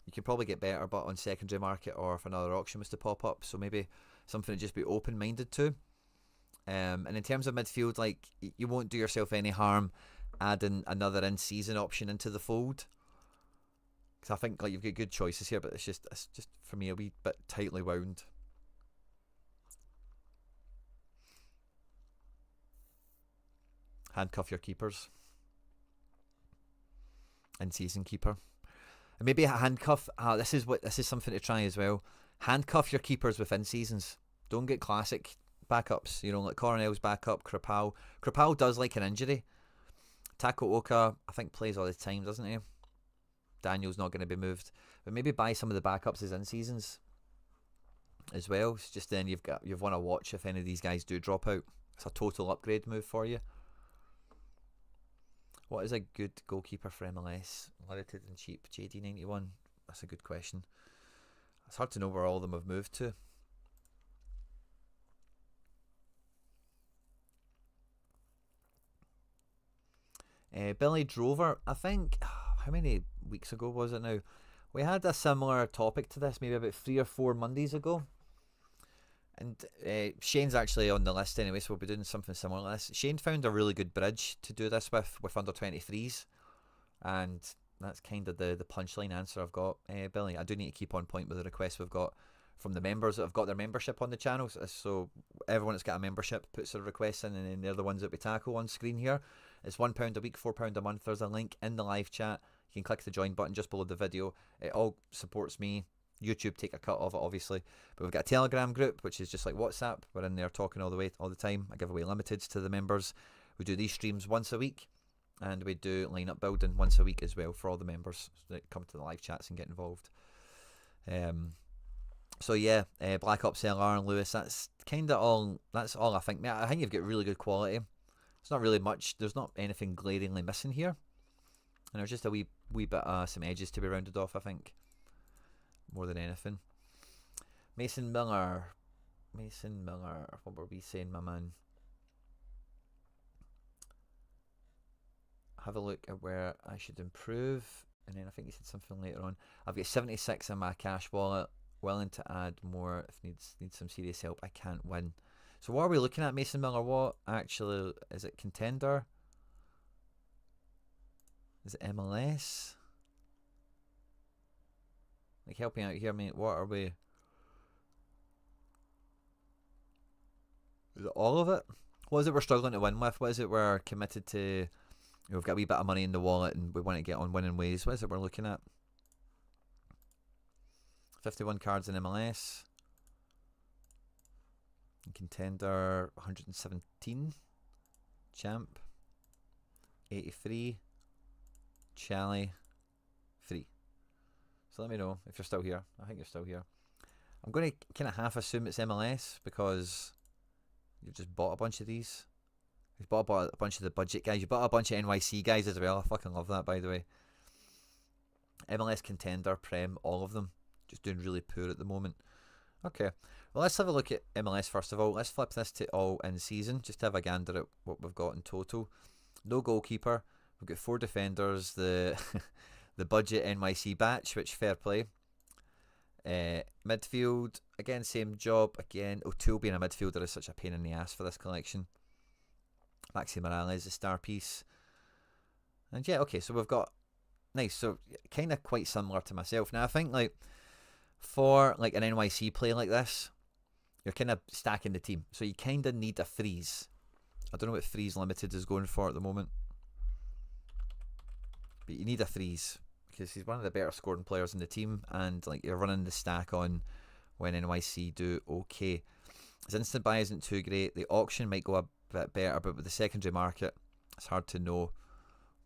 You could probably get better, but on secondary market or if another auction was to pop up, so maybe something to just be open-minded to. And in terms of midfield, like you won't do yourself any harm adding another in-season option into the fold, because I think like you've got good choices here, but it's just for me a wee bit tightly wound. Handcuff your keepers. In-season keeper. And maybe a handcuff. This is something to try as well. Handcuff your keepers within seasons. Don't get Classic backups. You know, like Coronel's backup, Kripal. Kripal does like an injury. Tako Oka, I think, plays all the time, doesn't he? Daniel's not going to be moved. But maybe buy some of the backups as in seasons as well. It's just then you've won a watch if any of these guys do drop out. It's a total upgrade move for you. What is a good goalkeeper for MLS? Limited and cheap. JD91. That's a good question. It's hard to know where all of them have moved to. Billy Drover, I think, how many weeks ago was it now? We had a similar topic to this maybe about 3 or 4 Mondays ago. And Shane's actually on the list anyway, so we'll be doing something similar to this. Shane found a really good bridge to do this with under 23s. And that's kind of the punchline answer I've got, Billy. I do need to keep on point with the requests we've got from the members that have got their membership on the channel. So everyone that's got a membership puts their requests in, and then they're the ones that we tackle on screen here. It's £1 a week, £4 a month. There's a link in the live chat. You can click the join button just below the video. It all supports me. YouTube take a cut of it, obviously. But we've got a Telegram group, which is just like WhatsApp. We're in there talking all the time. I give away limiteds to the members. We do these streams once a week. And we do lineup building once a week as well for all the members that come to the live chats and get involved. So yeah, Black Ops LR and Lewis, that's kind of all. That's all I think. Mate, I think you've got really good quality. It's not really much. There's not anything glaringly missing here. And there's just a wee bit some edges to be rounded off, I think, more than anything. Mason Miller, what were we saying, my man? Have a look at where I should improve, and then I think you said something later on. I've got 76 in my cash wallet, willing to add more if needs some serious help. I can't win. So what are we looking at, Mason Miller? What actually is it? Contender? Is it MLS? Like, help me out here, mate. What are we? Is it all of it? What is it we're struggling to win with? What is it we're committed to? We've got a wee bit of money in the wallet and we want to get on winning ways. What is it we're looking at? 51 cards in MLS. Contender, 117. Champ, 83. Chally, 3. So let me know if you're still here. I think you're still here. I'm going to kind of half assume it's MLS because you've just bought a bunch of these. You've bought a bunch of the budget guys. You bought a bunch of NYC guys as well. I fucking love that, by the way. MLS Contender, Prem, all of them. Just doing really poor at the moment. Okay. Well, let's have a look at MLS first of all. Let's flip this to all in season, just to have a gander at what we've got in total. No goalkeeper. We've got 4 defenders. The the budget NYC batch, which fair play. Midfield, again, same job. Again, O'Toole being a midfielder is such a pain in the ass for this collection. Maxi Morales, the star piece. And yeah, okay, so we've got nice. So kind of quite similar to myself. Now I think like for like an NYC play like this, you're kind of stacking the team. So you kind of need a freeze. I don't know what freeze limited is going for at the moment, but you need a freeze because he's one of the better scoring players in the team, and like you're running the stack on when NYC do okay. His instant buy isn't too great. The auction might go a bit better, but with the secondary market, it's hard to know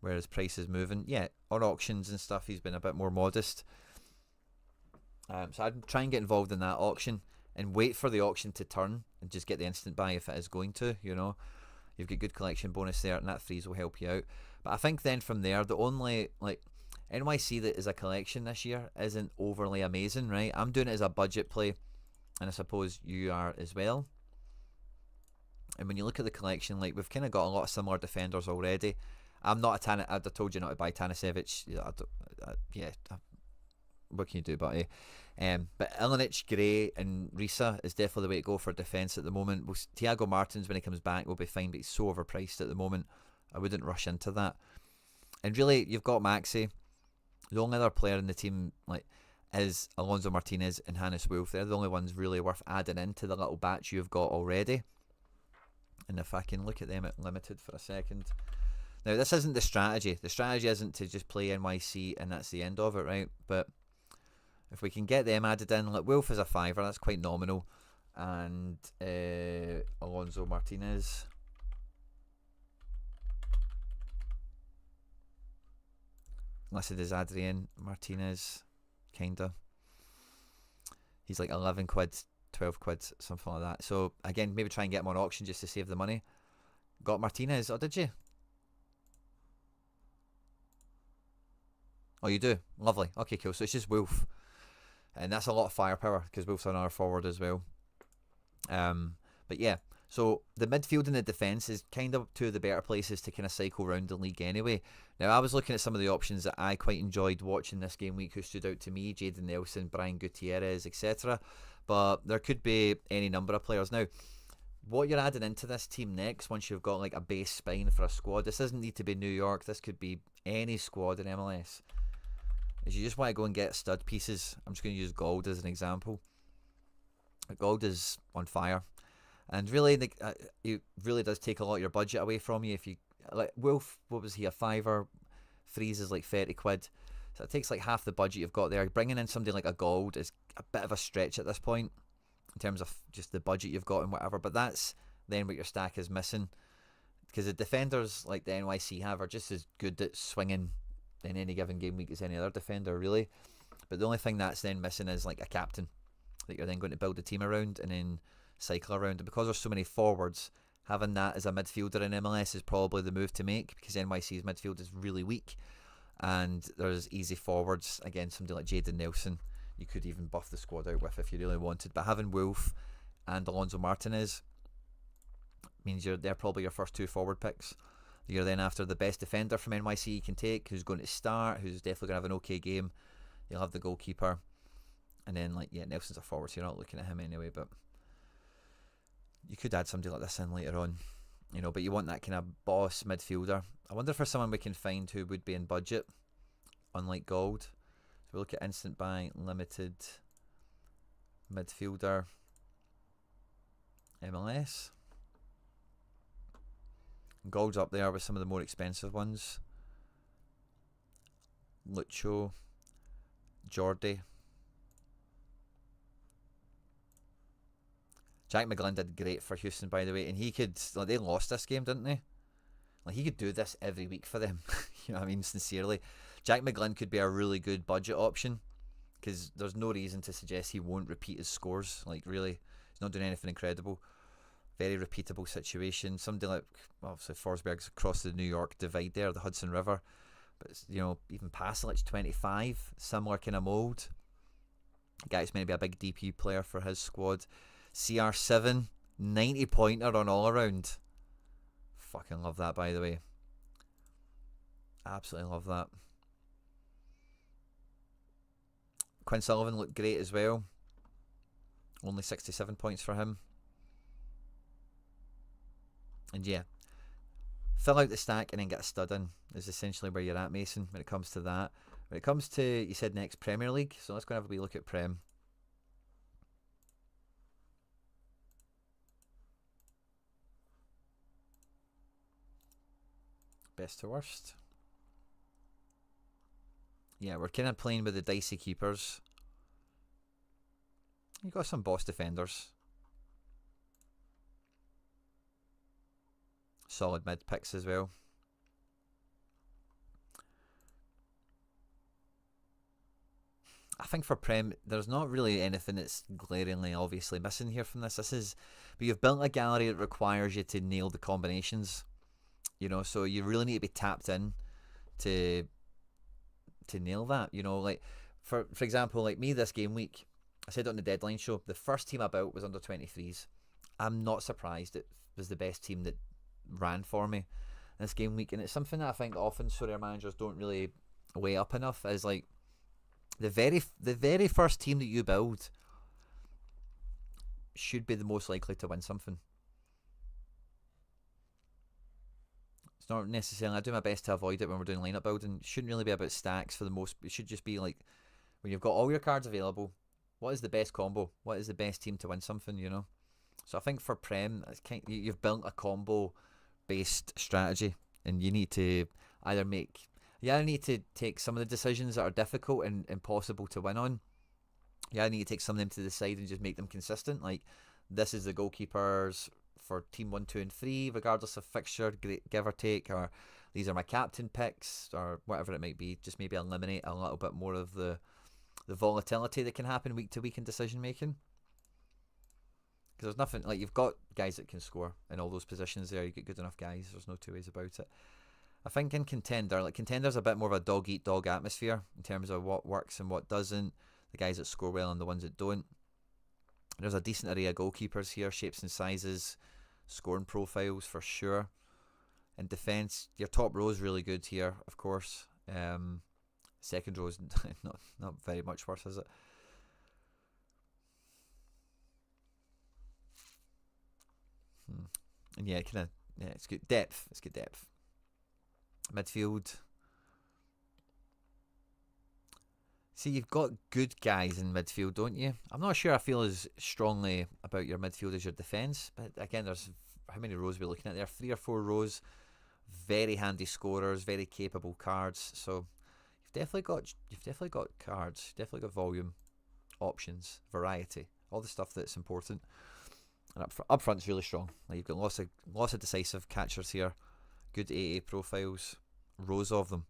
where his price is moving. Yeah, on auctions and stuff, he's been a bit more modest. So I'd try and get involved in that auction and wait for the auction to turn and just get the instant buy if it is going to, you know. You've got good collection bonus there, and that freeze will help you out. But I think then from there, the only like NYC that is a collection this year isn't overly amazing, right? I'm doing it as a budget play, and I suppose you are as well. And when you look at the collection, like we've kind of got a lot of similar defenders already. I'm not a I'd have told you not to buy Tanasevic. What can you do about it? But Ilinic, Gray, and Risa is definitely the way to go for defence at the moment. Thiago Martins, when he comes back, will be fine, but he's so overpriced at the moment. I wouldn't rush into that. And really, you've got Maxi. The only other player in the team like is Alonso Martinez and Hannes Wolf. They're the only ones really worth adding into the little batch you've got already. And if I can look at them at limited for a second. Now, this isn't the strategy. The strategy isn't to just play NYC and that's the end of it, right? But if we can get them added in, like Wolf is a 5er, that's quite nominal. And Alonso Martinez. Listed as Adrian Martinez, kinda. He's like 11 quid, 12 quid, something like that. So again, maybe try and get him on auction just to save the money. Got Martinez, oh did you? Oh, you do? Lovely. Okay, cool. So it's just Wolf. And that's a lot of firepower because Wolf's on our forward as well. But yeah, so the midfield and the defence is kind of two of the better places to kind of cycle around the league anyway. Now, I was looking at some of the options that I quite enjoyed watching this game week who stood out to me. Jadon Nelson, Brian Gutierrez, etc. But there could be any number of players. Now, what you're adding into this team next, once you've got like a base spine for a squad, this doesn't need to be New York. This could be any squad in MLS. Is you just want to go and get stud pieces. I'm just going to use Gold as an example. Gold is on fire, and really, it really does take a lot of your budget away from you. If you like Wolf, what was he, a 5er, Freeze is like 30 quid. So it takes like half the budget you've got there. Bringing in somebody like a Gold is a bit of a stretch at this point in terms of just the budget you've got and whatever. But that's then what your stack is missing. Because the defenders like the NYC have are just as good at swinging in any given game week as any other defender, really. But the only thing that's then missing is like a captain that you're then going to build a team around and then cycle around. And because there's so many forwards, having that as a midfielder in MLS is probably the move to make, because NYC's midfield is really weak. And there's easy forwards. Again, somebody like Jaden Nelson, you could even buff the squad out with if you really wanted. But having Wolf and Alonso Martinez means they're probably your first two forward picks. You're then after the best defender from NYC you can take, who's going to start, who's definitely going to have an okay game. You'll have the goalkeeper. And then, like, yeah, Nelson's a forward, so you're not looking at him anyway. But you could add somebody like this in later on. You know, but you want that kind of boss midfielder. I wonder if there's someone we can find who would be in budget, unlike Gold. So we look at instant buy, limited midfielder, MLS. Gold's up there with some of the more expensive ones. Lucho, Jordi. Jack McGlynn did great for Houston, by the way, and he could, like, they lost this game, didn't they? Like, he could do this every week for them. You know what I mean? Sincerely. Jack McGlynn could be a really good budget option, because there's no reason to suggest he won't repeat his scores. Like, really, he's not doing anything incredible. Very repeatable situation. Somebody like, obviously, Forsberg's across the New York divide there, the Hudson River. But, you know, even Pasalic, 25, similar kind of mould. Guy's meant to be a big DP player for his squad. CR7, 90 pointer on all around. Fucking love that, by the way. Absolutely love that. Quinn Sullivan looked great as well. Only 67 points for him. And yeah, fill out the stack and then get a stud in is essentially where you're at, Mason, when it comes to that. When it comes to, you said next, Premier League. So let's go and have a wee look at Prem. Best to worst. Yeah, we're kind of playing with the dicey keepers. You got some boss defenders. Solid mid picks as well. I think for Prem, there's not really anything that's glaringly obviously missing here from this. But you've built a gallery that requires you to nail the combinations. You know, so you really need to be tapped in to nail that. You know, like for example, like me this game week, I said on the deadline show, the first team I built was under 23s. I'm not surprised it was the best team that ran for me this game week, and it's something that I think often Sorare managers don't really weigh up enough. Is like the very first team that you build should be the most likely to win something. It's not necessarily, I do my best to avoid it when we're doing lineup building. It shouldn't really be about stacks for the most. It should just be like, when you've got all your cards available, what is the best combo? What is the best team to win something, you know? So I think for Prem, it's you've built a combo based strategy, and you need to either need to take some of the decisions that are difficult and impossible to win on. You either need to take some of them to the side and just make them consistent. Like, this is the goalkeepers for team 1, 2 and 3 regardless of fixture, give or take, or these are my captain picks, or whatever it might be. Just maybe eliminate a little bit more of the volatility that can happen week to week in decision making. Because there's nothing, like, you've got guys that can score in all those positions there. You get good enough guys, there's no two ways about it. I think in Contender, like, Contender's a bit more of a dog eat dog atmosphere in terms of what works and what doesn't, the guys that score well and the ones that don't. There's a decent array of goalkeepers here, shapes and sizes, scoring profiles for sure. In defence, your top row is really good here, of course. Second row is not very much worse, is it? And yeah, it's good depth. It's good depth. Midfield. See, you've got good guys in midfield, don't you? I'm not sure I feel as strongly about your midfield as your defence. But again, there's how many rows we're looking at there? 3 or 4 rows. Very handy scorers, very capable cards. So you've definitely got cards, you've definitely got volume, options, variety, all the stuff that's important. And up front's really strong. Like you've got lots of decisive catchers here, good AA profiles, rows of them.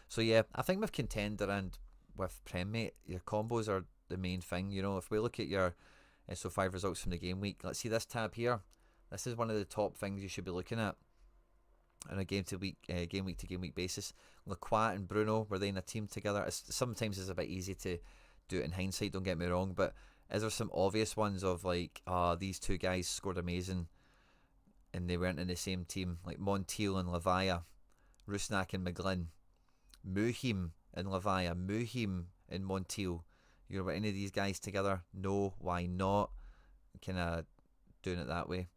So yeah, I think with Contender and with Prem, mate, your combos are the main thing. You know, if we look at your SO5 results from the game week, let's see this tab here. This is one of the top things you should be looking at on a game week to game week basis. Lacroix and Bruno, were they in a team together? Sometimes it's a bit easy to do it in hindsight, don't get me wrong, but is there some obvious ones of like, these two guys scored amazing and they weren't in the same team? Like Montiel and Lavia, Rusnak and McGlynn, Muhim and Lavia, Muhim and Montiel. You know, were any of these guys together? No, why not? Kind of doing it that way.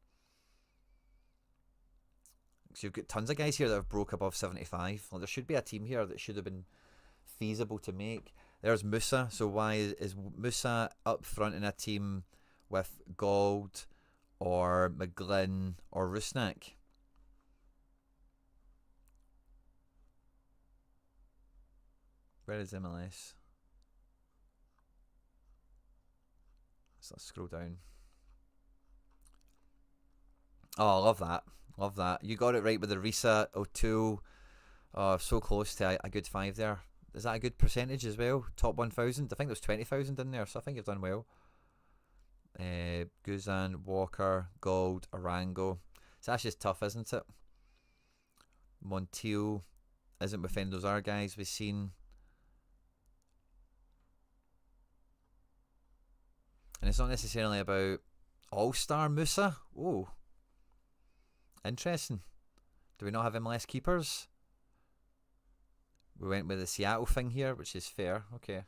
So you've got tons of guys here that have broke above 75. Well, there should be a team here that should have been feasible to make. There's Musa. So why is Musa up front in a team with Gold or McGlynn or Rusnak? Where is MLS? So let's scroll down. Oh, I love that. Love that. You got it right with the Risa, O'Toole. Oh, so close to a good 5 there. Is that a good percentage as well? Top 1,000? I think there's 20,000 in there, so I think you've done well. Guzan, Walker, Gold, Arango. So that's just tough, isn't it? Montiel isn't within those other guys we've seen. And it's not necessarily about All-Star Musa. Oh, interesting. Do we not have MLS keepers? We went with the Seattle thing here, which is fair. Okay.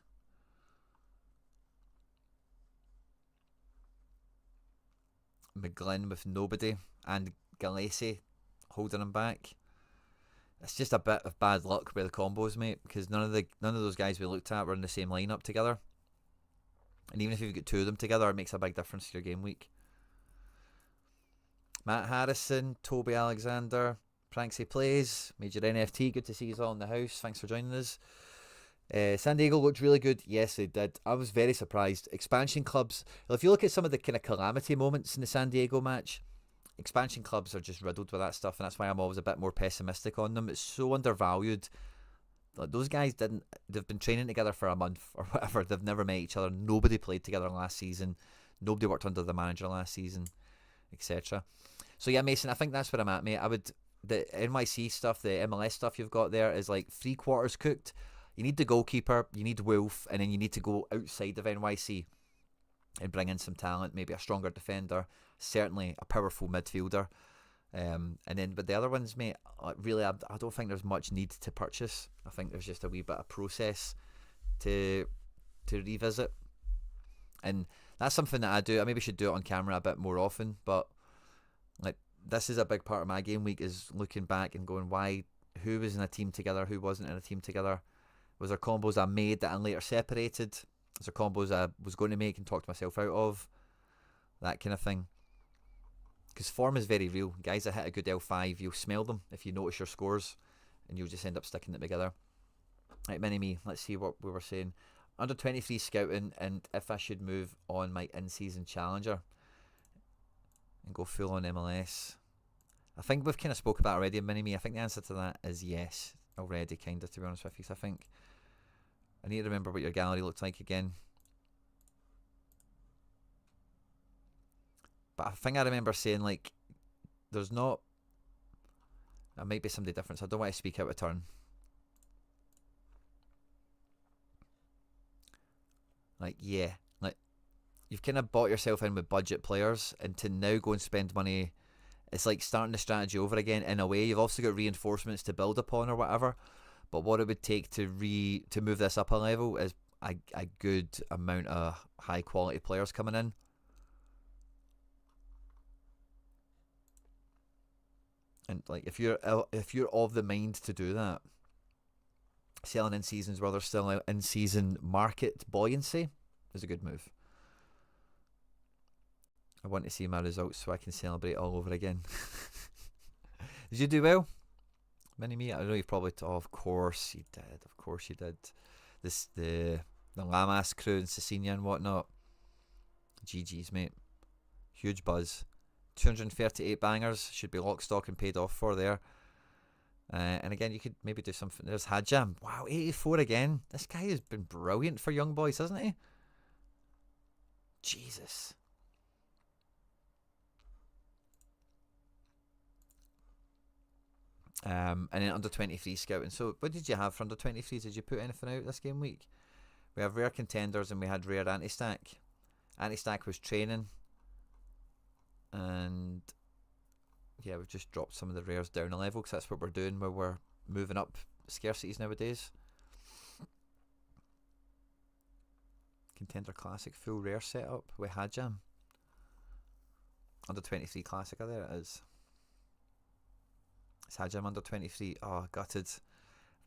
McGlynn with nobody and Galesi holding him back. It's just a bit of bad luck with the combos, mate, because none of those guys we looked at were in the same lineup together. And even if you've got two of them together, it makes a big difference to your game week. Matt Harrison, Toby Alexander, Pranksy Plays, Major NFT, good to see you all in the house. Thanks for joining us. San Diego looked really good. Yes, they did. I was very surprised. Expansion clubs, well, if you look at some of the kind of calamity moments in the San Diego match, expansion clubs are just riddled with that stuff, and that's why I'm always a bit more pessimistic on them. It's so undervalued. Like, those guys they've been training together for a month or whatever. They've never met each other. Nobody played together last season. Nobody worked under the manager last season, etc. So yeah, Mason, I think that's where I'm at, mate. The NYC stuff, the MLS stuff you've got there is like 3/4 cooked. You need the goalkeeper, you need Wolf, and then you need to go outside of NYC and bring in some talent, maybe a stronger defender, certainly a powerful midfielder. And then, but the other ones, mate, really, I don't think there's much need to purchase. I think there's just a wee bit of process to revisit, and that's something that I do. I maybe should do it on camera a bit more often, but like this is a big part of my game week, is looking back and going, who was in a team together, who wasn't in a team together. Was there combos I made that I later separated? Was there combos I was going to make and talked myself out of? That kind of thing. Because form is very real. Guys that hit a good L5, you'll smell them if you notice your scores, and you'll just end up sticking it together. Right, Mini-Me, let's see what we were saying. Under 23 scouting, and if I should move on my in-season challenger and go full on MLS. I think we've kind of spoke about it already in Mini-Me. I think the answer to that is yes already, kind of, to be honest with you. So I think I need to remember what your gallery looked like again. But I think I remember saying, like, there might be somebody different, so I don't want to speak out of turn. Like, yeah, like, you've kind of bought yourself in with budget players, and to now go and spend money, it's like starting the strategy over again in a way. You've also got reinforcements to build upon or whatever, but what it would take to move this up a level is a good amount of high quality players coming in. And like, if you're of the mind to do that, selling in seasons where there's still in season market buoyancy is a good move. I want to see my results so I can celebrate all over again. Did you do well? Mini me? I know you've probably. Oh, of course you did. Of course you did. The Lamas crew and Cecilia and whatnot. GG's, mate. Huge buzz. 238 bangers. Should be lock, stock and paid off for there. And again, you could maybe do something. There's Hadjam. Wow, 84 again. This guy has been brilliant for young boys, hasn't he? Jesus. And then under 23 scouting. So what did you have for under 23s? Did you put anything out this game week? We have rare contenders and we had rare anti-stack. Anti-stack was training. And yeah, we've just dropped some of the rares down a level because that's what we're doing where we're moving up scarcities nowadays. Contender Classic full rare setup with Hadjam. Under 23 Classic, oh, there it is. It's Hadjam under 23. Oh, gutted. If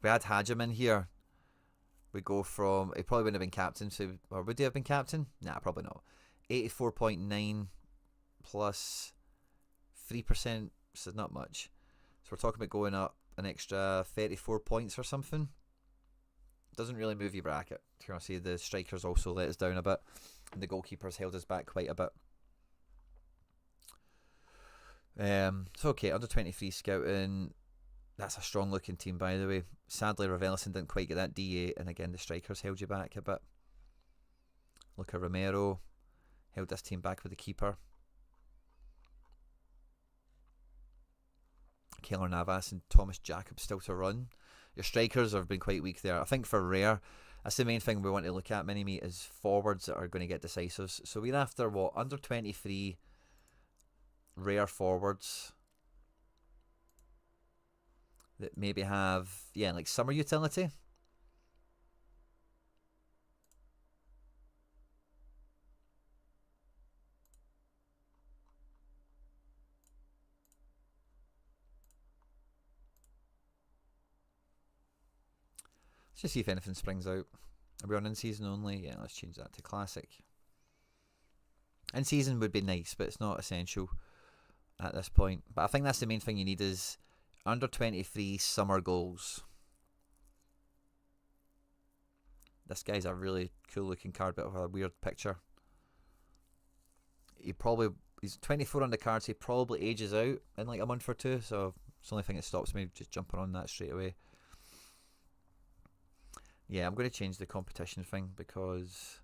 we had Hadjam in here, we go from, he probably wouldn't have been captain, so, or would he have been captain? Nah, probably not. 84.9 plus 3%, so not much. So we're talking about going up an extra 34 points or something. Doesn't really move your bracket. You're going to see the strikers also let us down a bit, and the goalkeepers held us back quite a bit. So okay, under 23 scouting. That's a strong looking team, by the way. Sadly, Ravelison didn't quite get that D8, and again the strikers held you back a bit. Luca Romero held this team back with the keeper. Keylor Navas and Thomas Jacob still to run. Your strikers have been quite weak there. I think for rare, that's the main thing we want to look at, mini-me, is forwards that are going to get decisives. So we're after what? Under 23 rare forwards that maybe have, yeah, like summer utility. Let's just see if anything springs out. Are we on in-season only? Yeah, let's change that to classic. In-season would be nice, but it's not essential at this point. But I think that's the main thing you need is under 23 summer goals. This guy's a really cool looking card, bit of a weird picture. He's 24 on the card, so he probably ages out in like a month or two, so it's the only thing that stops me just jumping on that straight away. Yeah, I'm going to change the competition thing because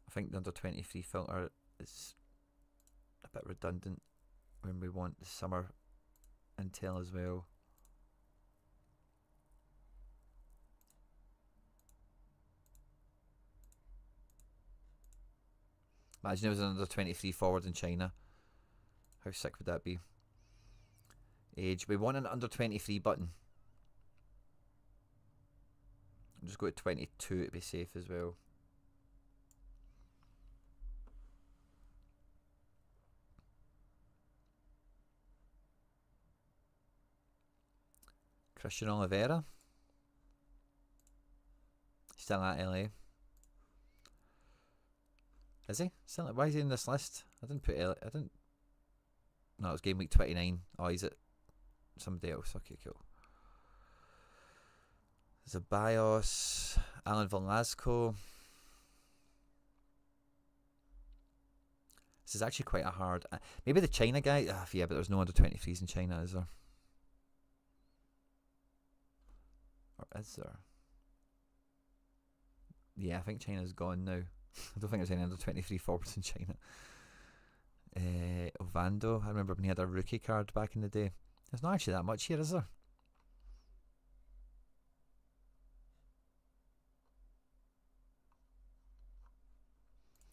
I think the under 23 filter is a bit redundant when we want the summer intel as well. Imagine it was an under 23 forward in China. How sick would that be? Age. We want an under 23 button. I'll just go to 22 to be safe as well. Christian Oliveira. Still at LA. Is he? Still, why is he in this list? I didn't put LA. I didn't. No, it was game week 29. Oh, he's at somebody else. Okay, cool. Zeballos, Alan Velasco. This is actually quite a hard. Maybe the China guy. Yeah, but there's no under 23s in China, is there? Or is there? Yeah, I think China's gone now. I don't think there's any under 23 forwards in China. Ovando. I remember when he had a rookie card back in the day. There's not actually that much here, is there?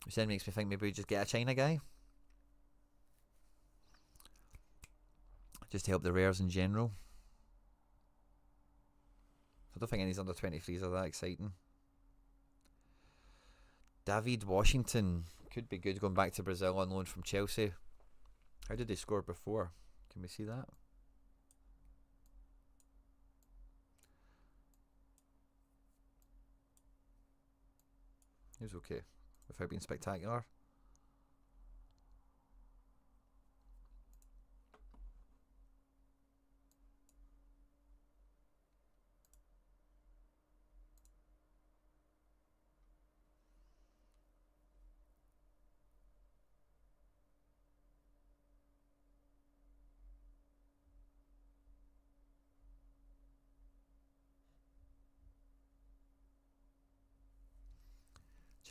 Which then makes me think maybe we just get a China guy. Just to help the rares in general. I don't think any under 23s are that exciting. David Washington could be good going back to Brazil on loan from Chelsea. How did they score before? Can we see that? He was okay without being spectacular.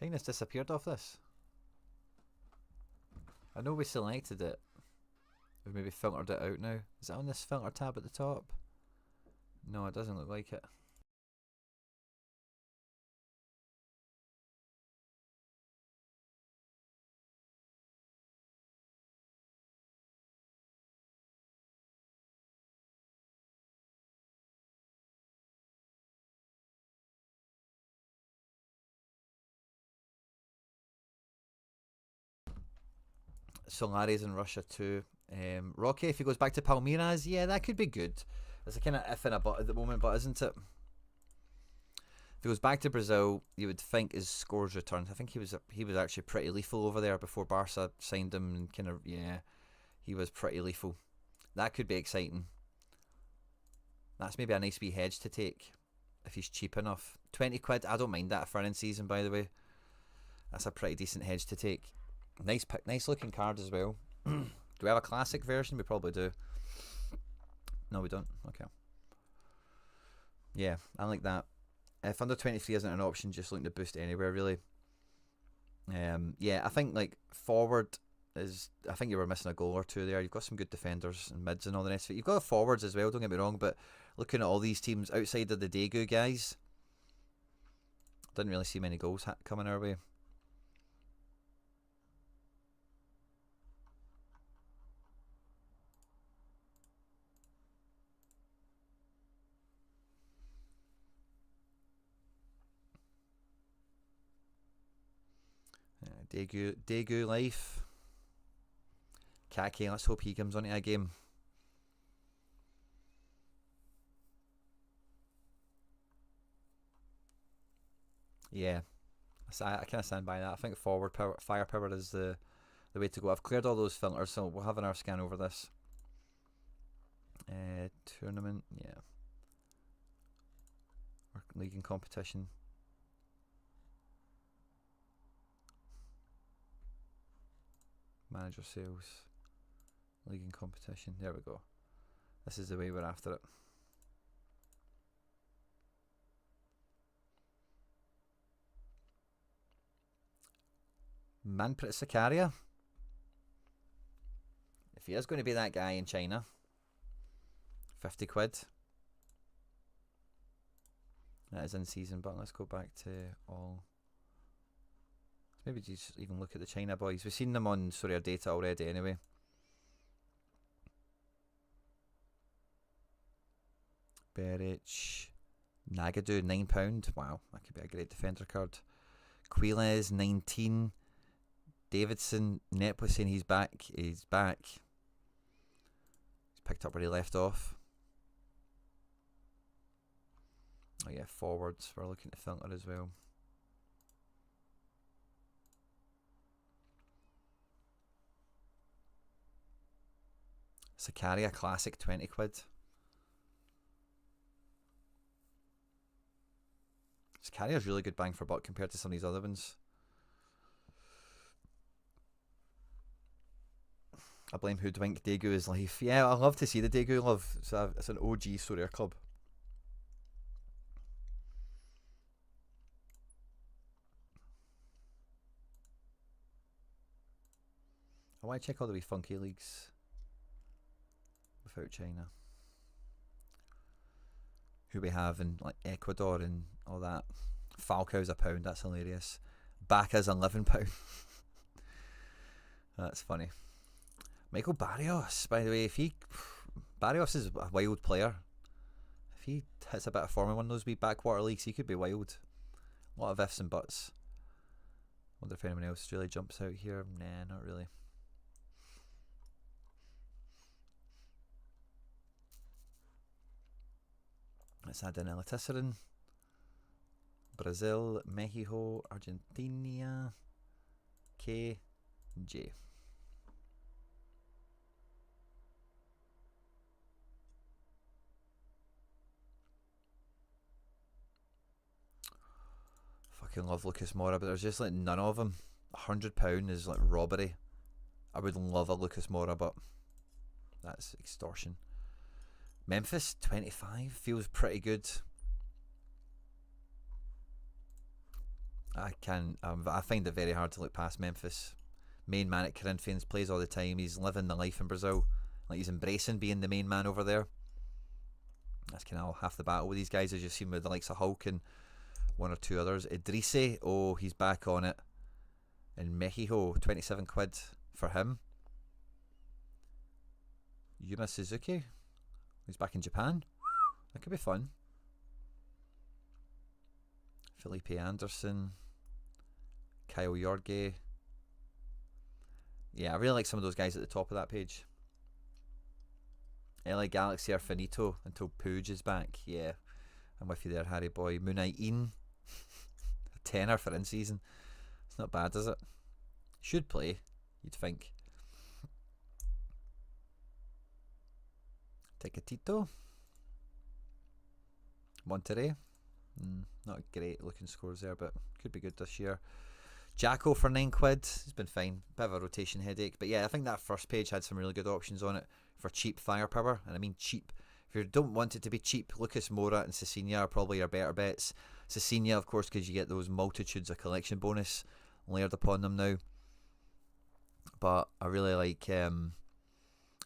China's disappeared off this. I know we selected it. We've maybe filtered it out now. Is it on this filter tab at the top? No, it doesn't look like it. Solare's in Russia too. Rocky, if he goes back to Palmeiras, yeah, that could be good. It's a kind of if and a but at the moment, but isn't it? If he goes back to Brazil, you would think his scores returned. I think he was actually pretty lethal over there before Barca signed him, and kind of, yeah, he was pretty lethal. That could be exciting. That's maybe a nice wee hedge to take if he's cheap enough. 20 quid, I don't mind that for in season, by the way. That's a pretty decent hedge to take. Nice pick, nice looking card as well. Do we have a classic version? We probably do. No, we don't. Okay. Yeah, I like that. If under 23 isn't an option, just looking to boost anywhere really. Yeah, I think like forward is. I think you were missing a goal or two there. You've got some good defenders and mids and all the rest of it. You've got forwards as well. Don't get me wrong, but looking at all these teams outside of the Daegu guys, didn't really see many goals coming our way. Daegu life. Kake, let's hope he comes onto a game. Yeah, I kind of stand by that. I think forward power, firepower is the way to go. I've cleared all those filters, so we'll have an hour scan over this. Tournament, yeah. League and competition. Manager sales. League and competition. There we go. This is the way we're after it. Manfred Sakaria. If he is going to be that guy in China, 50 quid. That is in season, but let's go back to all. Maybe just even look at the China boys. We've seen them on Sorare data already anyway. Beric. Nagadu, £9. Wow, that could be a great defender card. Quiles, 19. Davidson, Nepal saying he's back. He's back. He's picked up where he left off. Oh yeah, forwards. We're looking to filter as well. Sakaria classic, 20 quid. Sakaria's really good bang for buck compared to some of these other ones. I blame Hoodwink. Daegu is life. Yeah, I love to see the Daegu love. It's an OG Sorare club. I want to check all the wee funky leagues without China. Who we have in like Ecuador and all that. Falcao's £1. That's hilarious. Bacca's £11. That's funny. Michael Barrios, by the way, Barrios is a wild player. If he hits a bit of form in one of those wee backwater leagues, he could be wild. A lot of ifs and buts. Wonder if anyone else really jumps out here. Nah, not really. Let's add in Eliticerin. Brazil, Mexico, Argentina, K, J. Fucking love Lucas Moura, but there's just like none of them. £100 is like robbery. I would love a Lucas Moura, but that's extortion. Memphis, 25, feels pretty good. I find it very hard to look past Memphis. Main man at Corinthians, plays all the time. He's living the life in Brazil. Like, he's embracing being the main man over there. That's kind of half the battle with these guys, as you've seen with the likes of Hulk and one or two others. Idrisse, oh, he's back on it. In Mexico, 27 quid for him. Yuma Suzuki, he's back in Japan. That could be fun. Felipe Anderson, Kyle Jorge. Yeah, I really like some of those guys at the top of that page. LA Galaxy are finito until Pooj is back. Yeah, I'm with you there, Harry boy. Moonite Ian, a tenner for in season. It's not bad, is it? Should play, you'd think. Tecatito, Monterrey. Not great looking scores there, but could be good this year. Jacko for 9 quid. He's been fine. Bit of a rotation headache. But yeah, I think that first page had some really good options on it for cheap firepower. And I mean cheap. If you don't want it to be cheap, Lucas Moura and Cecina are probably your better bets. Cecina, of course, because you get those multitudes of collection bonus layered upon them now. But I really like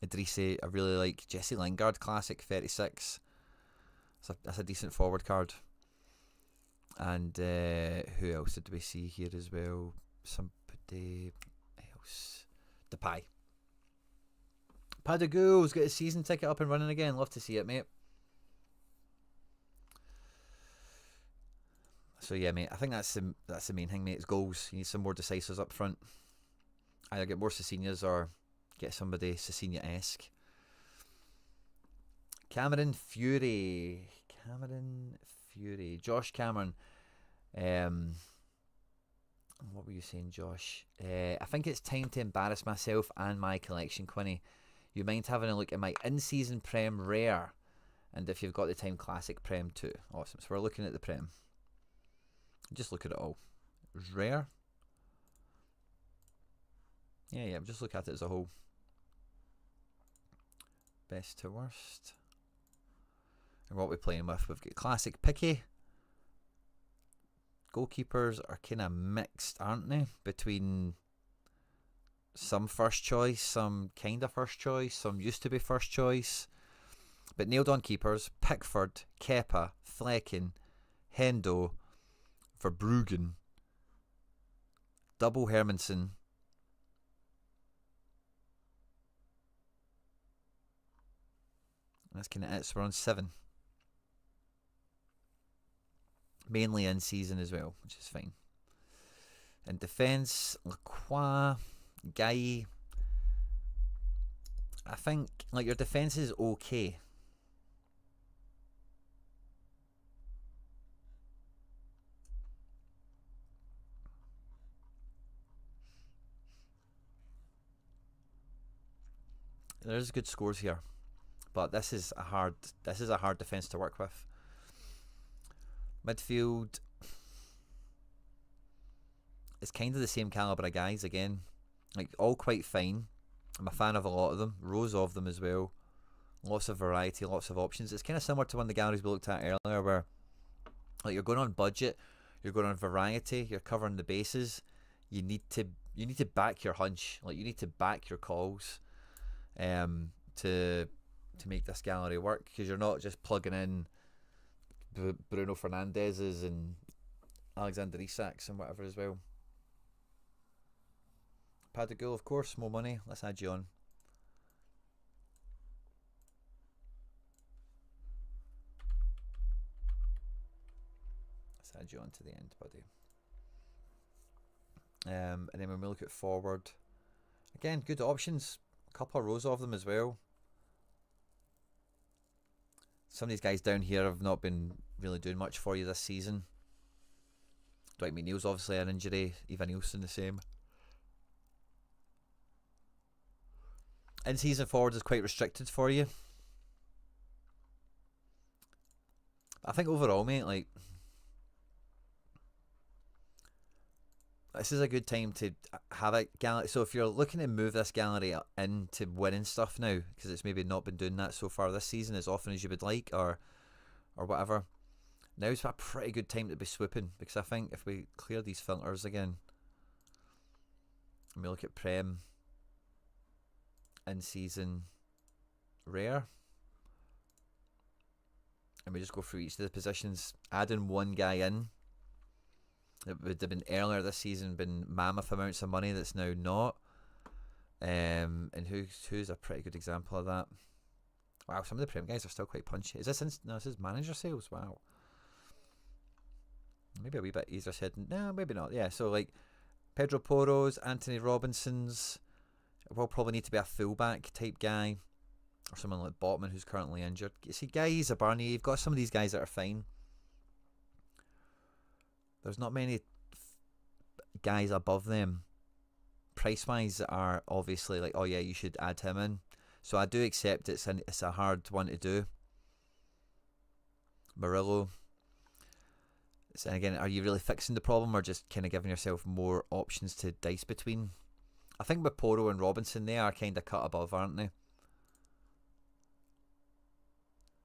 Idrisse. I really like Jesse Lingard, classic 36. That's a decent forward card. And who else did we see here as well? Somebody else. Depay. Padagoo's got his season ticket up and running again. Love to see it, mate. So yeah, mate. I think that's the main thing, mate. It's goals. You need some more decisives up front. Either get more Cecinas or get somebody Cecina-esque. Cameron Fury. Josh Cameron. What were you saying, Josh? I think it's time to embarrass myself and my collection, Quinny. You mind having a look at my in-season Prem Rare? And if you've got the time, Classic Prem too. Awesome. So we're looking at the Prem. Just look at it all. Rare. Yeah, just look at it as a whole. Best to worst. And what we're playing with, we've got Classic Picky. Goalkeepers are kind of mixed, aren't they? Between some first choice, some kind of first choice, some used to be first choice. But nailed on keepers, Pickford, Kepa, Flecken, Hendo, Verbruggen, double Hermansen. That's kind of it. So we're on 7. Mainly in season as well, which is fine. In defence, Lacroix, Guy. I think like your defence is okay. There's good scores here, but this is a hard defence to work with. Midfield, it's kind of the same calibre of guys again, like all quite fine. I'm a fan of a lot of them, rows of them as well. Lots of variety, lots of options. It's kind of similar to one of the galleries we looked at earlier, where like you're going on budget, you're going on variety, you're covering the bases. You need to back your hunch, like you need to back your calls, to make this gallery work, because you're not just plugging in Bruno Fernandez's and Alexander Isak's and whatever as well. Padagul, of course, more money. Let's add you on. Let's add you on to the end, buddy. And then when we look at forward, again, good options. A couple of rows of them as well. Some of these guys down here have not been really doing much for you this season. Dwight McNeil's obviously an injury. Ivan Nielsen the same. In-season forward is quite restricted for you. I think overall, mate, like this is a good time to have a gallery. So if you're looking to move this gallery into winning stuff now, because it's maybe not been doing that so far this season as often as you would like, or whatever, Now's a pretty good time to be swooping, because I think if we clear these filters again, and we look at Prem, in season, rare, and we just go through each of the positions, adding one guy in, it would have been earlier this season been mammoth amounts of money that's now not. And who's a pretty good example of that? Wow, some of the Prem guys are still quite punchy. Is this no, this is manager sales. Wow. Maybe a wee bit easier said. No, maybe not. Yeah, so like Pedro Porros, Anthony Robinson's will probably need to be a fullback type guy, or someone like Botman who's currently injured. You see, guys, a Barney, you've got some of these guys that are fine. There's not many guys above them, price-wise, that are obviously like, oh yeah, you should add him in. So I do accept it's a hard one to do. Murillo. So again, are you really fixing the problem, or just kind of giving yourself more options to dice between? I think with Porro and Robinson, they are kind of cut above, aren't they?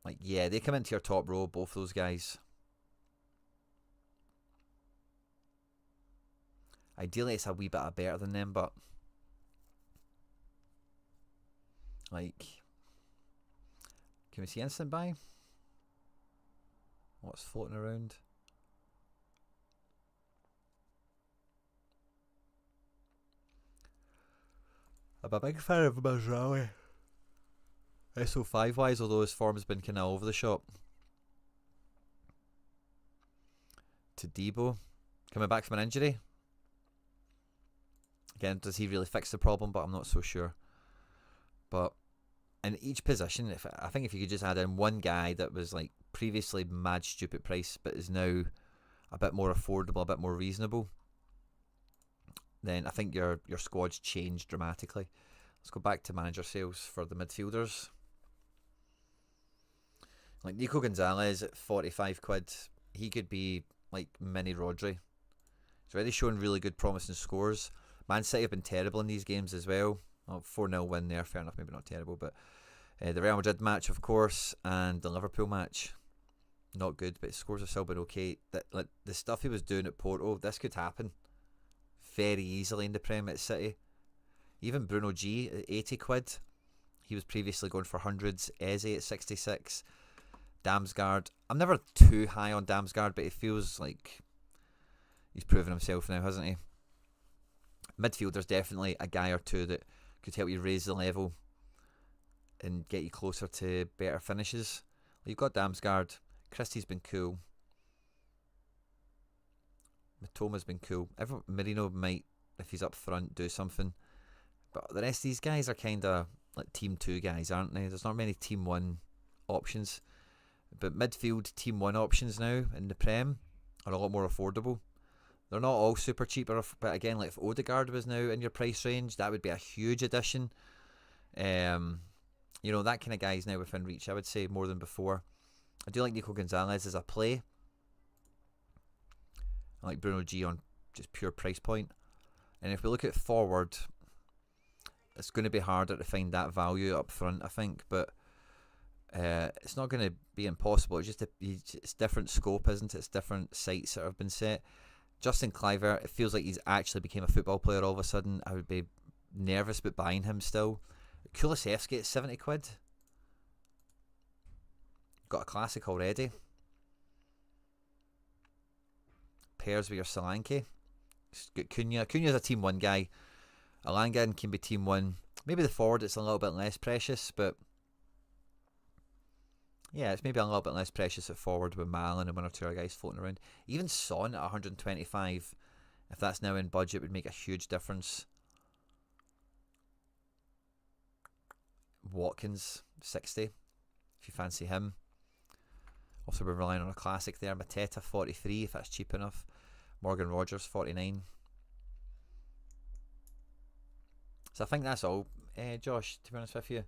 Like, yeah, they come into your top row, both those guys. Ideally, it's a wee bit better than them, but like, can we see instant buy? What's floating around? I'm a big fan of Mazraoui. SO5 wise, although his form's been kind of over the shop. To Debo, coming back from an injury. Again, does he really fix the problem? But I'm not so sure. But in each position, I think if you could just add in one guy that was like previously mad stupid price, but is now a bit more affordable, a bit more reasonable, then I think your squad's changed dramatically. Let's go back to manager sales for the midfielders. Like Nico Gonzalez at 45 quid, he could be like mini Rodri. He's already shown really good promising scores. Man City have been terrible in these games as well. 4-0 win there, fair enough, maybe not terrible, but the Real Madrid match, of course, and the Liverpool match, not good, but his scores have still been okay. Like the stuff he was doing at Porto, this could happen very easily in the Prem at City. Even Bruno G at 80 quid, he was previously going for hundreds. Eze at 66. Damsgaard, I'm never too high on Damsgaard, but it feels like he's proven himself now, hasn't he? Midfielder's definitely a guy or two that could help you raise the level and get you closer to better finishes. Well, you've got Damsgaard. Christie's been cool. Matoma's been cool. Merino might, if he's up front, do something. But the rest of these guys are kind of like Team 2 guys, aren't they? There's not many Team 1 options. But midfield Team 1 options now in the Prem are a lot more affordable. They're not all super cheap, but again, like if Odegaard was now in your price range, that would be a huge addition. You know, that kind of guy is now within reach, I would say, more than before. I do like Nico Gonzalez as a play. I like Bruno G on just pure price point. And if we look at forward, it's going to be harder to find that value up front, I think, but it's not going to be impossible. It's just it's different scope, isn't it? It's different sights that have been set. Justin Kluivert, it feels like he's actually became a football player all of a sudden. I would be nervous about buying him still. Kulusevski at 70 quid. Got a classic already. Pairs with your Solanke. Got Cunha. Cunha's a Team 1 guy. Alangan can be Team 1. Maybe the forward it's a little bit less precious, but yeah, it's maybe a little bit less precious at forward with Malin and one or two other guys floating around. Even Son at 125, if that's now in budget, would make a huge difference. Watkins, 60, if you fancy him. Also, we're relying on a classic there. Mateta, 43, if that's cheap enough. Morgan Rogers, 49. So I think that's all, Josh, to be honest with you.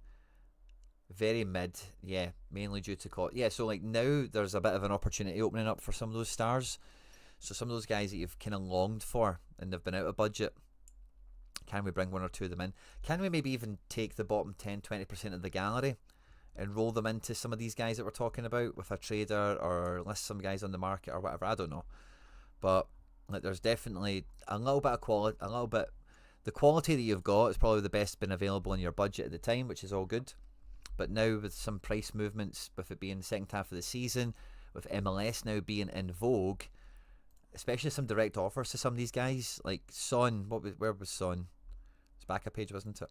Very mid, yeah, mainly due to cost. Yeah, so like now there's a bit of an opportunity opening up for some of those stars. So some of those guys that you've kind of longed for and they've been out of budget, can we bring one or two of them in? Can we maybe even take the bottom 10-20% of the gallery and roll them into some of these guys that we're talking about with a trader, or list some guys on the market or whatever. I don't know, but like there's definitely a little bit of quality, a little bit. The quality that you've got is probably the best been available in your budget at the time, which is all good. But now with some price movements, with it being the second half of the season, with MLS now being in vogue, especially some direct offers to some of these guys, like Son. Where was Son? It's back a page, wasn't it?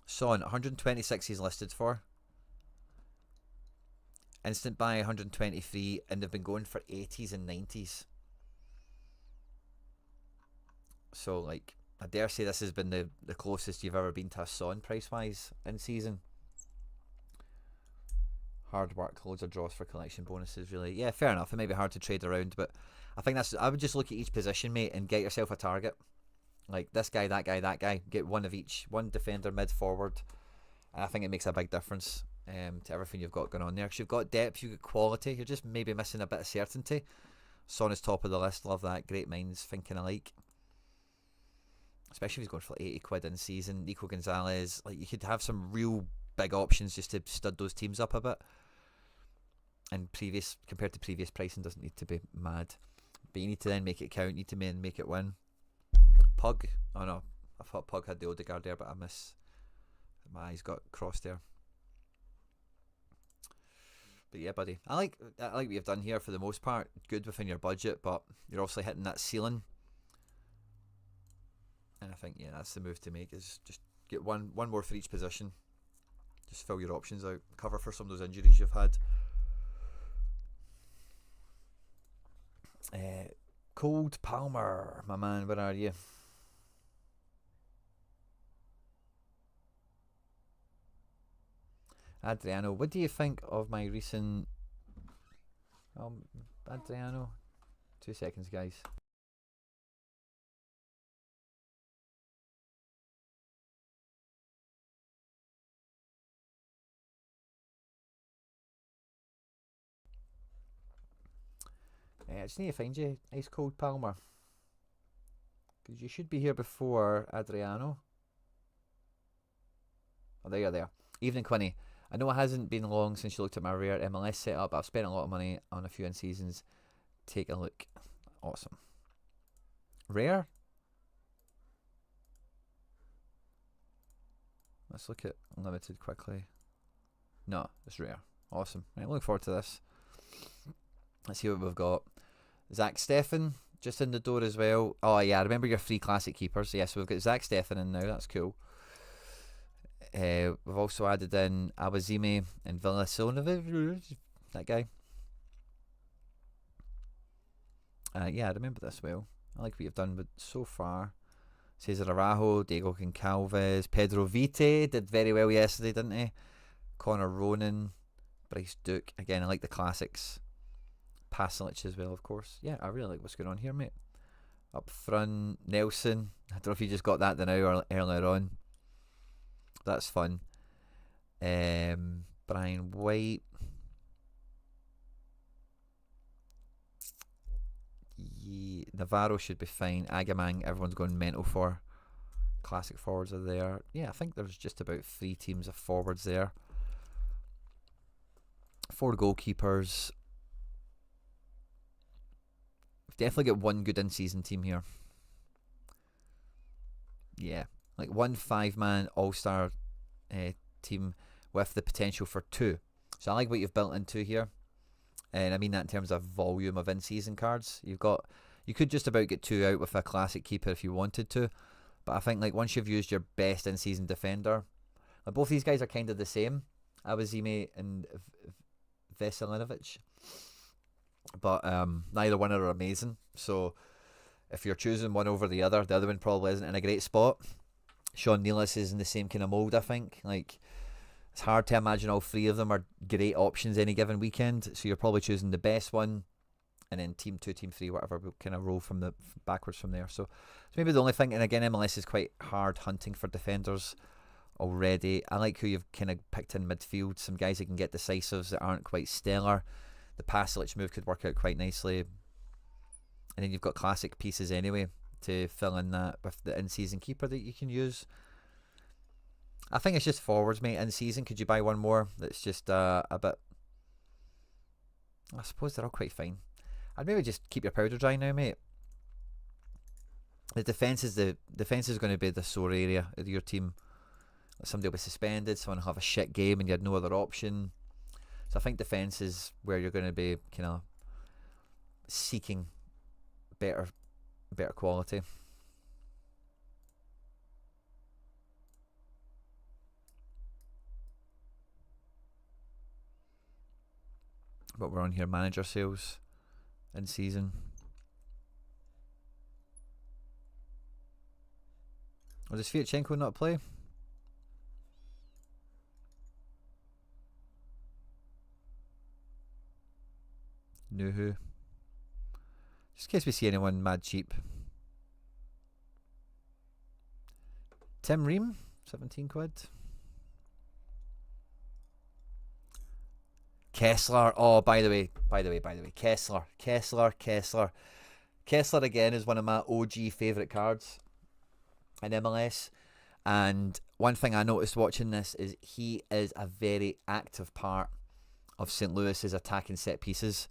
Son, 126 he's listed for. Instant buy 123, and they've been going for 80s and 90s. So, like, I dare say this has been the closest you've ever been to a Son price-wise in season. Hard work, loads of draws for collection bonuses, really. Yeah, fair enough. It may be hard to trade around, but I think I would just look at each position, mate, and get yourself a target. Like, this guy, that guy, that guy. Get one of each. One defender, mid, forward. And I think it makes a big difference to everything you've got going on there. Because you've got depth, you've got quality. You're just maybe missing a bit of certainty. Son is top of the list. Love that. Great minds thinking alike. Especially if he's going for like 80 quid in season. Nico Gonzalez. Like, you could have some real big options just to stud those teams up a bit. And compared to previous pricing, doesn't need to be mad. But you need to then make it count. You need to make it win. Pug. Oh no, I thought Pug had the Odegaard there, but I miss. My eyes got crossed there. But yeah, buddy, I like what you've done here for the most part. Good within your budget, but you're obviously hitting that ceiling. And I think that's the move to make. Is just get one more for each position. Just fill your options out. Cover for some of those injuries you've had. Cold Palmer, my man, where are you? Adriano, what do you think of my recent... Adriano? 2 seconds, guys. I just need to find you, Ice Cold Palmer. Because you should be here before Adriano. Oh, there you're there. Evening, Quinny. I know it hasn't been long since you looked at my rare MLS setup, but I've spent a lot of money on a few in seasons. Take a look. Awesome. Rare? Let's look at limited quickly. No, it's rare. Awesome. Right, looking forward to this. Let's see what we've got. Zach Steffen just in the door as well. Oh yeah, I remember your free classic keepers. Yes, we've got Zach Steffen in now. That's cool. We've also added in Awazime and Villasonovic. That guy. Yeah, I remember this well. I like what you've done with so far. Cesar Arajo, Diego Goncalves, Pedro Vite did very well yesterday, didn't he? Connor Ronan, Bryce Duke. Again, I like the classics. Pasalic as well, of course. Yeah, I really like what's going on here, mate. Up front, Nelson. I don't know if you just got that the now or earlier on. That's fun. Brian White. Yeah, Navarro should be fine. Agamang, everyone's going mental for. Classic forwards are there. Yeah, I think there's just about 3 teams of forwards there. 4 goalkeepers. Definitely get one good in-season team here. Yeah, like 1 5-man all-star team with the potential for 2. So I like what you've built into here, and I mean that in terms of volume of in-season cards. You could just about get 2 out with a classic keeper if you wanted to, but I think like once you've used your best in-season defender, like both these guys are kind of the same, Awazime and Veselinovic. But neither one are amazing. So if you're choosing one over the other one probably isn't in a great spot. Sean Nealis is in the same kind of mould, I think. Like, it's hard to imagine all 3 of them are great options any given weekend. So you're probably choosing the best one, and then team 2, team 3, whatever, will kind of roll from the backwards from there. So it's maybe the only thing. And again, MLS is quite hard hunting for defenders already. I like who you've kind of picked in midfield. Some guys that can get decisives that aren't quite stellar. The Pasalic move could work out quite nicely. And then you've got classic pieces anyway to fill in that with the in-season keeper that you can use. I think it's just forwards, mate. In season, could you buy one more that's just a bit... I suppose they're all quite fine. I'd maybe just keep your powder dry now, mate. The defence is going to be the sore area of your team. Somebody will be suspended, someone will have a shit game and you had no other option. So I think defence is where you're going to be kind of seeking better quality. But we're on here, manager sales in season. Or does Fiatchenko not play? Nuhu. Just in case we see anyone mad cheap. Tim Ream, 17 quid. Kessler. Oh, by the way. Kessler again is one of my OG favourite cards in MLS. And one thing I noticed watching this is he is a very active part of St. Louis's attacking set pieces.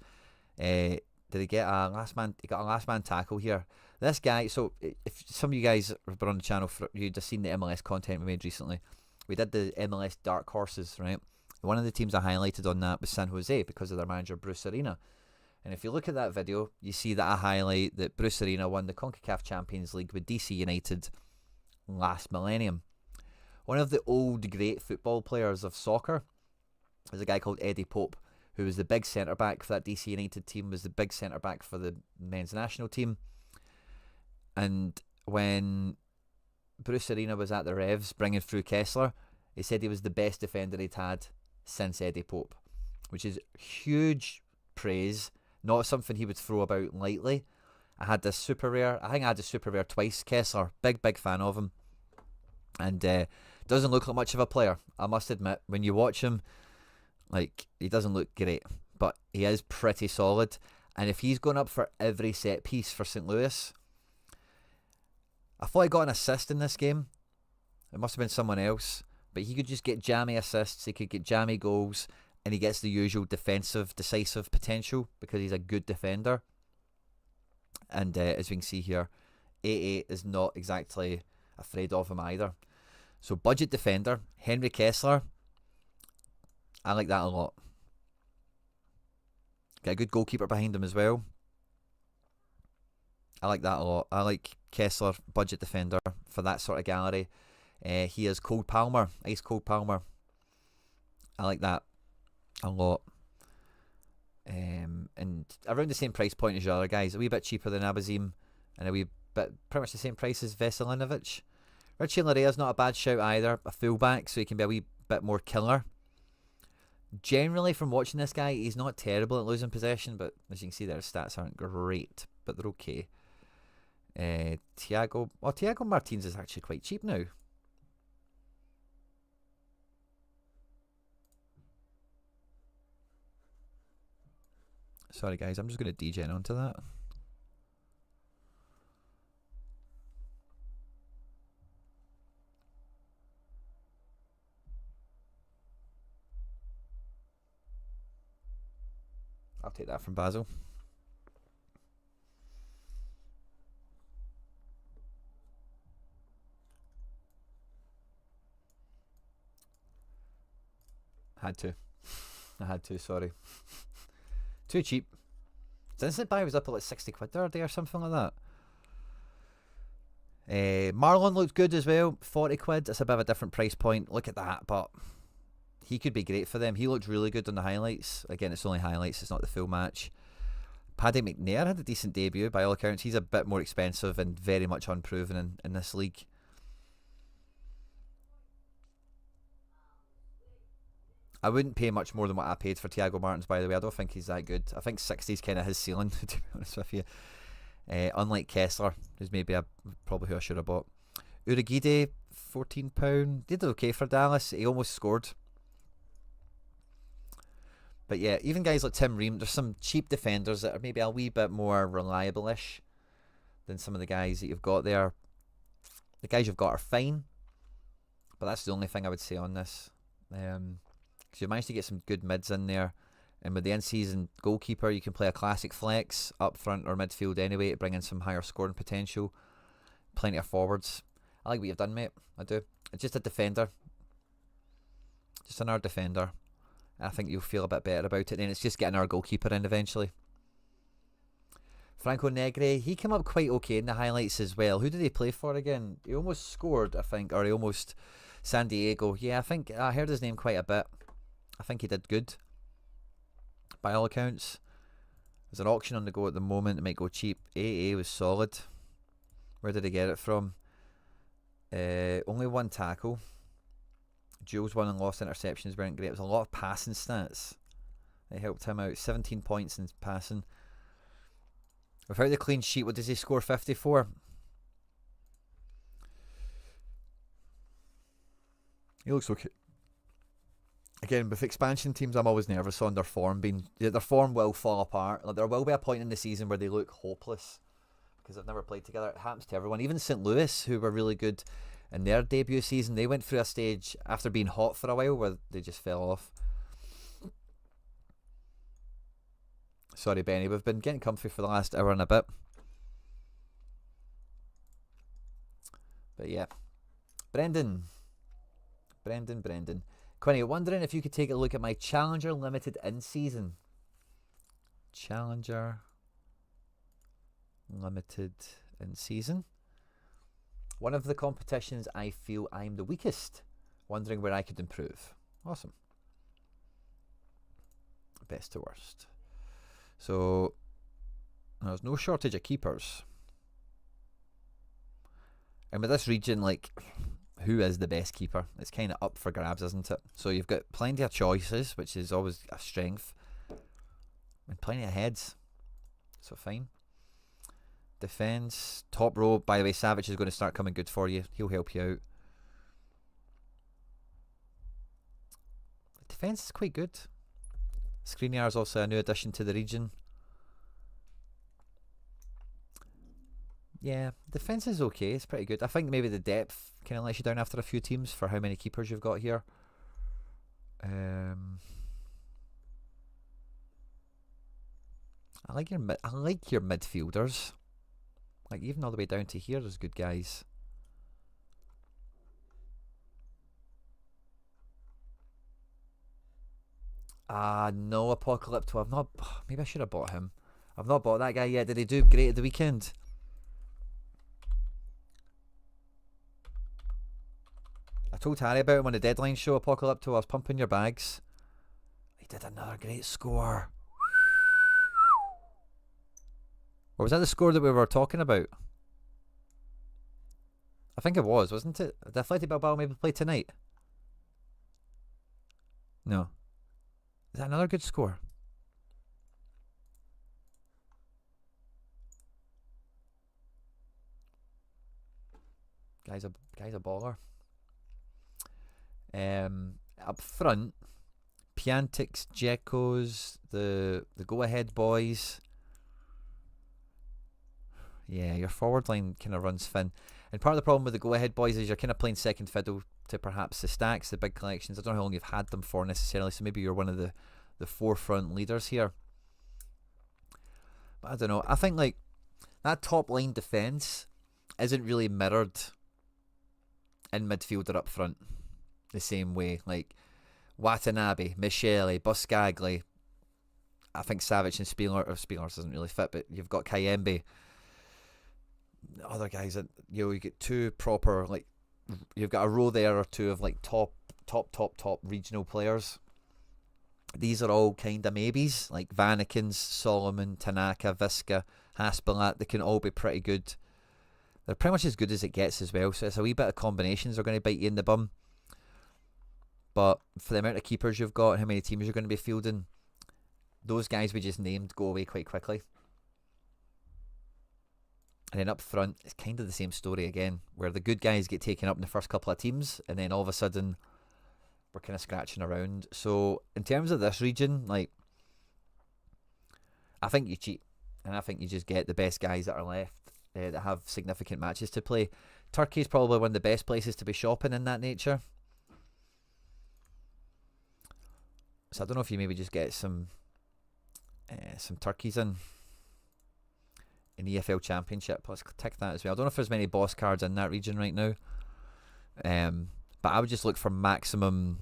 Did he get a last man? He got a last man tackle here. This guy. So if some of you guys have been on the channel, you'd have seen the MLS content we made recently. We did the MLS dark horses, right? One of the teams I highlighted on that was San Jose because of their manager Bruce Arena. And if you look at that video, you see that I highlight that Bruce Arena won the CONCACAF Champions League with DC United last millennium. One of the old great football players of soccer is a guy called Eddie Pope, who was the big centre-back for that DC United team, was the big centre-back for the men's national team. And when Bruce Arena was at the Revs bringing through Kessler, he said he was the best defender he'd had since Eddie Pope, which is huge praise, not something he would throw about lightly. I had this super rare, I think I had a super rare twice, Kessler, big fan of him, and doesn't look like much of a player, I must admit. When you watch him, like, he doesn't look great, but he is pretty solid. And if he's going up for every set piece for St. Louis, I thought he got an assist in this game. It must have been someone else, but he could just get jammy assists, he could get jammy goals, and he gets the usual defensive, decisive potential because he's a good defender. And as we can see here, 8-8 is not exactly afraid of him either. So budget defender, Henry Kessler, I like that a lot. Got a good goalkeeper behind him as well. I like that a lot. I like Kessler, budget defender, for that sort of gallery. He is Cold Palmer, Ice Cold Palmer. I like that a lot. And around the same price point as the other guys. A wee bit cheaper than Abazim, and a wee bit, pretty much the same price as Veselinovic. Richie Larea is not a bad shout either. A fullback, so he can be a wee bit more killer. Generally, from watching this guy, he's not terrible at losing possession, but as you can see, their stats aren't great, but they're okay. Thiago Martins is actually quite cheap now. Sorry guys, I'm just going to degen onto that. I'll take that from Basil. I had to, sorry. Too cheap. Instant buy was up at like 60 quid the other day or something like that. Marlon looked good as well, 40 quid. That's a bit of a different price point. Look at that, but he could be great for them. He looked really good on the highlights. Again, it's only highlights, it's not the full match. Paddy McNair had a decent debut by all accounts. He's a bit more expensive and very much unproven in this league. I wouldn't pay much more than what I paid for Thiago Martins, by the way. I don't think he's that good. I think 60 is kind of his ceiling, to be honest with you. Unlike Kessler, who's maybe probably who I should have bought. Urugide, £14. Did okay for Dallas. He almost scored. But yeah, even guys like Tim Ream, there's some cheap defenders that are maybe a wee bit more reliable-ish than some of the guys that you've got there. The guys you've got are fine, But that's the only thing I would say on this. Because you managed to get some good mids in there. And with the in-season goalkeeper, you can play a classic flex up front or midfield anyway to bring in some higher scoring potential. Plenty of forwards. I like what you've done, mate. I do. It's just a defender. Just another defender. I think you'll feel a bit better about it. And it's just getting our goalkeeper in eventually. Franco Negri, he came up quite okay in the highlights as well. Who did he play for again? He almost scored, I think, or he almost... San Diego. Yeah, I think I heard his name quite a bit. I think he did good, by all accounts. There's an auction on the go at the moment. It might go cheap. AA was solid. Where did he get it from? Only one tackle. Jules won and lost interceptions weren't great. It was a lot of passing stats. They helped him out. 17 points in passing. Without the clean sheet, what does he score 54? He looks okay. Again, with expansion teams, I'm always nervous on their form their form will fall apart. Like, there will be a point in the season where they look hopeless because they've never played together. It happens to everyone. Even St. Louis, who were really good in their debut season, they went through a stage after being hot for a while where they just fell off. Sorry, Benny, we've been getting comfy for the last hour and a bit. But yeah. Brendan. Quinny, wondering if you could take a look at my Challenger Limited in-season. Challenger Limited in-season. One of the competitions I feel I'm the weakest. Wondering where I could improve. Awesome. Best to worst. So, there's no shortage of keepers. And with this region, like... who is the best keeper? It's kind of up for grabs, isn't it? So you've got plenty of choices, which is always a strength. And plenty of heads. So fine. Defence. Top row. By the way, Savage is going to start coming good for you. He'll help you out. Defence is quite good. Skriniar is also a new addition to the region. Yeah, defence is okay. It's pretty good. I think maybe the depth kind of lets you down after a few teams for how many keepers you've got here. I like your midfielders. Like even all the way down to here, there's good guys. No, Apocalypto. I've not. Maybe I should have bought him. I've not bought that guy yet. Did he do great at the weekend? I told Harry about him on the deadline show, Apocalypto. I was pumping your bags. He did another great score. Or was that the score that we were talking about? I think it was, wasn't it? Did Athletic Bilbao maybe play tonight? No. Is that another good score? Guy's a baller. Up front, Piantix, Jekos, the go-ahead boys. Yeah, your forward line kind of runs thin. And part of the problem with the go-ahead boys is you're kind of playing second fiddle to perhaps the stacks, the big collections. I don't know how long you've had them for necessarily, so maybe you're one of the forefront leaders here. But I don't know. I think like that top line defence isn't really mirrored in midfield or up front the same way. Like Watanabe, Michele, Buscagli. I think Savage and Spielers doesn't really fit, but you've got Kayembe. Other guys that you get two proper, like you've got a row there or two of like top regional players. These are all kind of maybes, like Vanikins, Solomon, Tanaka, Visca, Haspelat. They can all be pretty good. They're pretty much as good as it gets as well, so it's a wee bit of combinations that are going to bite you in the bum. But for the amount of keepers you've got and how many teams you're going to be fielding, those guys we just named go away quite quickly. And then up front, it's kind of the same story again, where the good guys get taken up in the first couple of teams, and then all of a sudden, we're kind of scratching around. So, in terms of this region, like, I think you cheat, and I think you just get the best guys that are left that have significant matches to play. Turkey's probably one of the best places to be shopping in that nature. So I don't know if you maybe just get some turkeys in the EFL Championship. Let's tick that as well. I don't know if there's many boss cards in that region right now. But I would just look for maximum.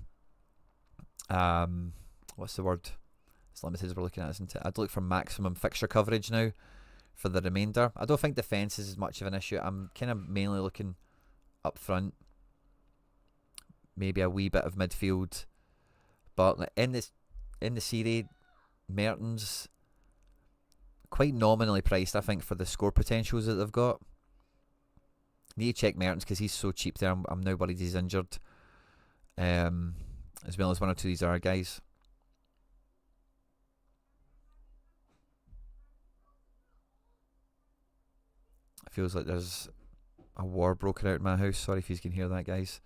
What's the word? It's limited as we're looking at, isn't it? I'd look for maximum fixture coverage now for the remainder. I don't think defence is as much of an issue. I'm kind of mainly looking up front. Maybe a wee bit of midfield. But in the Serie, Mertens quite nominally priced, I think, for the score potentials that they've got. Need to check Mertens because he's so cheap there. I'm now worried he's injured. As well as one or two of these other guys. It feels like there's a war broken out in my house. Sorry if you can hear that, guys.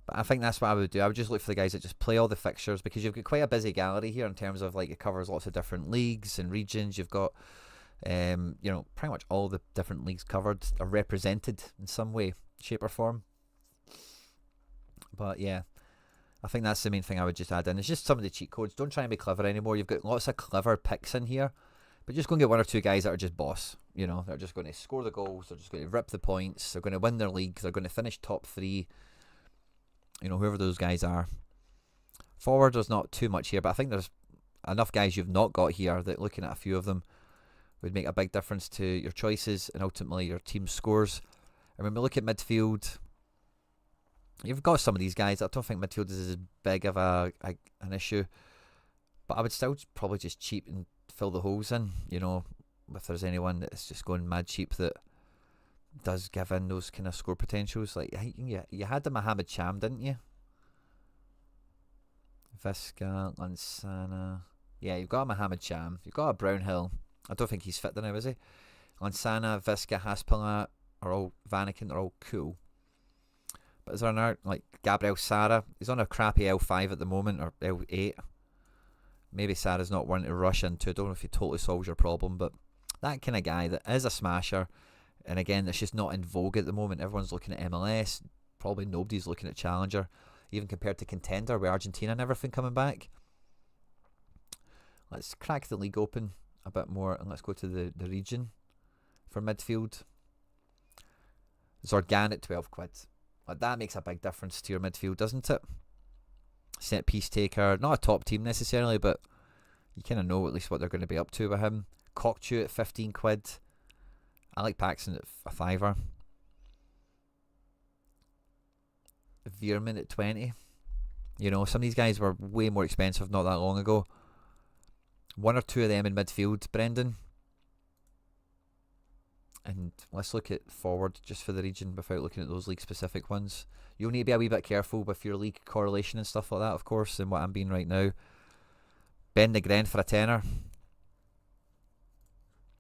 But I think that's what I would do. I would just look for the guys that just play all the fixtures, because you've got quite a busy gallery here in terms of, like, it covers lots of different leagues and regions. You've got, you know, pretty much all the different leagues covered are represented in some way, shape or form. But yeah, I think that's the main thing I would just add in. It's just some of the cheat codes. Don't try and be clever anymore. You've got lots of clever picks in here, but just go and get one or two guys that are just boss. You know, they're just going to score the goals. They're just going to rip the points. They're going to win their league. They're going to finish top 3. You know, whoever those guys are. Forward, there's not too much here, but I think there's enough guys you've not got here that looking at a few of them would make a big difference to your choices and ultimately your team scores. And when we look at midfield, you've got some of these guys. I don't think midfield is as big of an issue, but I would still probably just cheap and fill the holes in. You know, if there's anyone that's just going mad cheap that does give in those kind of score potentials. Like, you had the Mohamed Cham, didn't you? Visca, Lansana. Yeah, you've got a Mohamed Cham. You've got a Brownhill. I don't think he's fit now, is he? Lansana, Visca, Haspalat are all Vanaken. They're all cool. But is there an art like Gabriel Sara? He's on a crappy L5 at the moment, or L8. Maybe Sara's not wanting to rush into. I don't know if he totally solves your problem, but that kind of guy that is a smasher. And again, that's just not in vogue at the moment. Everyone's looking at MLS. Probably nobody's looking at Challenger, even compared to Contender with Argentina and everything coming back. Let's crack the league open a bit more and let's go to the region for midfield. Zorgan at 12 quid. Like, that makes a big difference to your midfield, doesn't it? Set piece taker. Not a top team necessarily, but you kind of know at least what they're going to be up to with him. Cockchu at 15 quid. I like Paxson at a fiver. Veerman at 20. You know, some of these guys were way more expensive not that long ago. One or two of them in midfield, Brendan. And let's look at forward just for the region without looking at those league specific ones. You'll need to be a wee bit careful with your league correlation and stuff like that, of course, and what I'm being right now. Ben Negren for a tenner.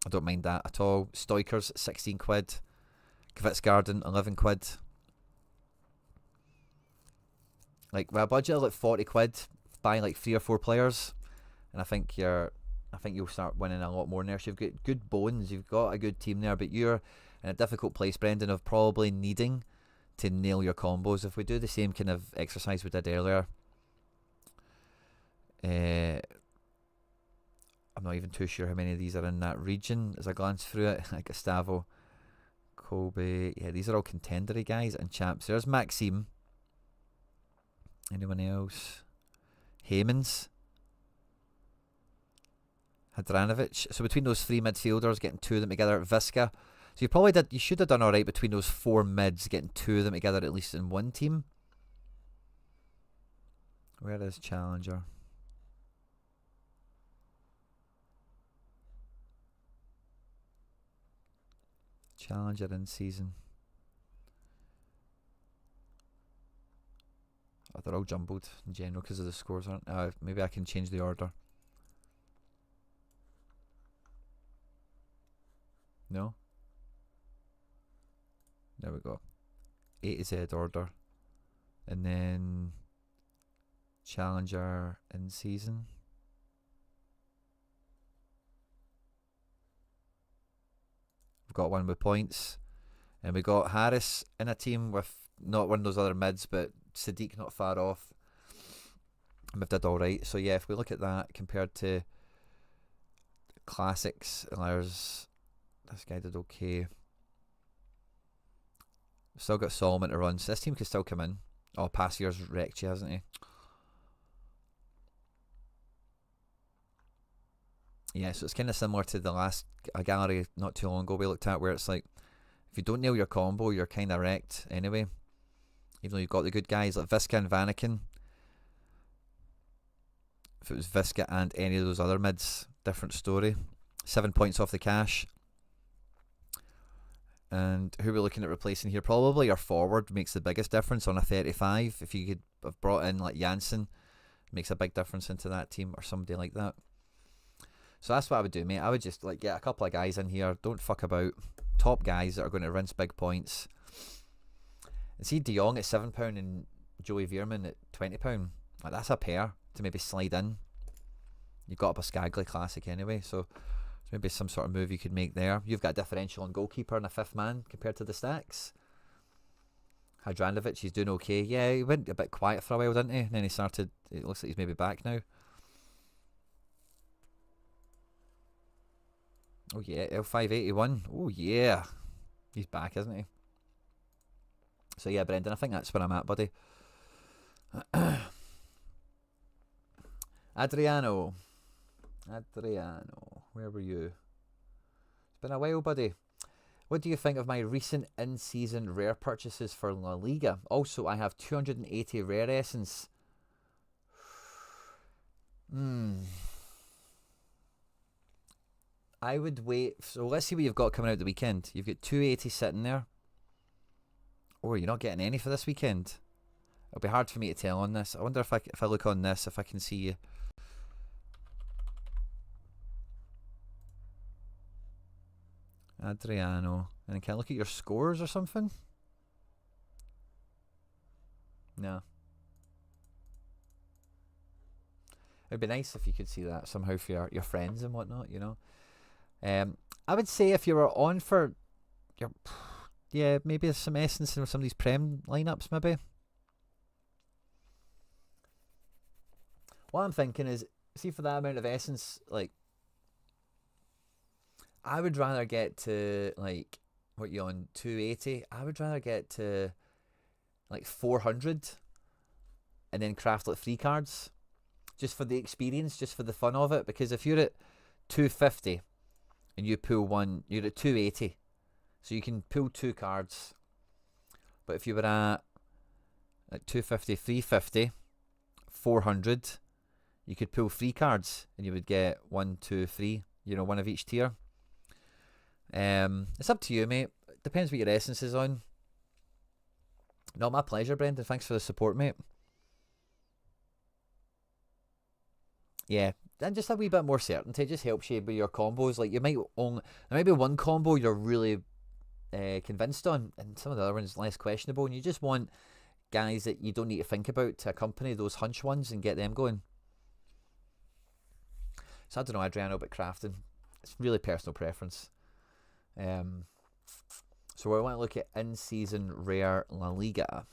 I don't mind that at all. Stoikers, 16 quid. Kvitsgarden, 11 quid. Like, with a budget of like 40 quid, buy like 3 or 4 players, and I think you'll start winning a lot more there. So you've got good bones, you've got a good team there, but you're in a difficult place, Brendan, of probably needing to nail your combos. If we do the same kind of exercise we did earlier, I'm not even too sure how many of these are in that region as I glance through it. Gustavo, Kobe, yeah, these are all contendery guys and champs. There's Maxime. Anyone else? Heymans, Hadranovic. So between those 3 midfielders, getting 2 of them together, Visca. So you should have done alright between those 4 mids, getting 2 of them together at least in one team. Where is Challenger? Challenger in season. Oh, they're all jumbled in general because of the scores, aren't? Maybe I can change the order. No? There we go. A to Z order. And then Challenger in season. We've got one with points. And we got Harris in a team with not one of those other mids, but Sadiq not far off. And we've did alright. So yeah, if we look at that compared to classics, this guy did okay. Still got Solomon to run, so this team could still come in. Oh, Passier's wrecked you, hasn't he? Yeah, so it's kind of similar to the last gallery not too long ago we looked at, where it's like, if you don't nail your combo, you're kind of wrecked anyway. Even though you've got the good guys like Visca and Vanaken. If it was Visca and any of those other mids, different story. 7 points off the cash. And who are we looking at replacing here? Probably your forward makes the biggest difference on a 35. If you could have brought in like Janssen, makes a big difference into that team, or somebody like that. So that's what I would do, mate. I would just like get a couple of guys in here. Don't fuck about. Top guys that are going to rinse big points. And see De Jong at £7 and Joey Veerman at £20. Like, that's a pair to maybe slide in. You've got up a Skagly Classic anyway, so maybe some sort of move you could make there. You've got a differential on goalkeeper and a fifth man compared to the stacks. Hadjanovic, he's doing okay. Yeah, he went a bit quiet for a while, didn't he? And then he started, it looks like he's maybe back now. Oh yeah, L581. Oh yeah. He's back, isn't he? So yeah, Brendan, I think that's where I'm at, buddy. Adriano, where were you? It's been a while, buddy. What do you think of my recent in-season rare purchases for La Liga? Also, I have 280 rare essence. I would wait. So let's see what you've got coming out the weekend. You've got 280 sitting there. Oh, you're not getting any for this weekend. It'll be hard for me to tell on this. I wonder if I look on this, if I can see you. Adriano. And then can I look at your scores or something? No. It'd be nice if you could see that somehow for your friends and whatnot, you know. I would say if you were on for your, yeah, maybe some essence in some of these Prem lineups, maybe. What I'm thinking is, see, for that amount of essence, like, I would rather get to, like, what you on, 280? I would rather get to, like, 400 and then craft, like, 3 cards. Just for the experience, just for the fun of it. Because if you're at 250 and you pull one, you're at 280. So you can pull 2 cards. But if you were at 250, 350, 400, you could pull 3 cards and you would get 1, 2, 3, you know, one of each tier. It's up to you, mate. Depends what your essence is on. No, my pleasure, Brendan. Thanks for the support, mate. Yeah, and just a wee bit more certainty just helps you with your combos. Like, you might only, there might be one combo you're really convinced on, and some of the other ones less questionable, and you just want guys that you don't need to think about to accompany those hunch ones and get them going. So I don't know, Adriano, about crafting. It's really personal preference. So we want to look at in-season rare La Liga.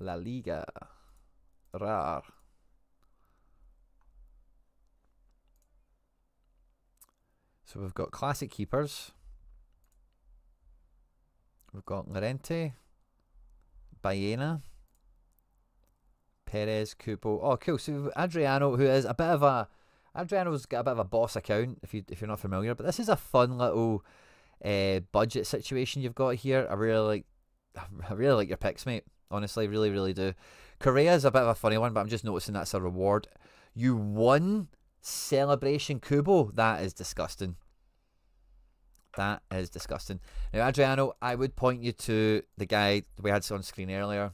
La Liga. Rar. So we've got classic keepers. We've got Llorente, Baena, Perez, Cupo. Oh, cool. So Adriano, who is a bit of a, Adriano's got a bit of a boss account, if you're not familiar. But this is a fun little budget situation you've got here. I really like your picks, mate. Honestly, really, really do. Correa's a bit of a funny one, but I'm just noticing that's a reward. You won Celebration Kubo. That is disgusting. That is disgusting. Now, Adriano, I would point you to the guy we had on screen earlier.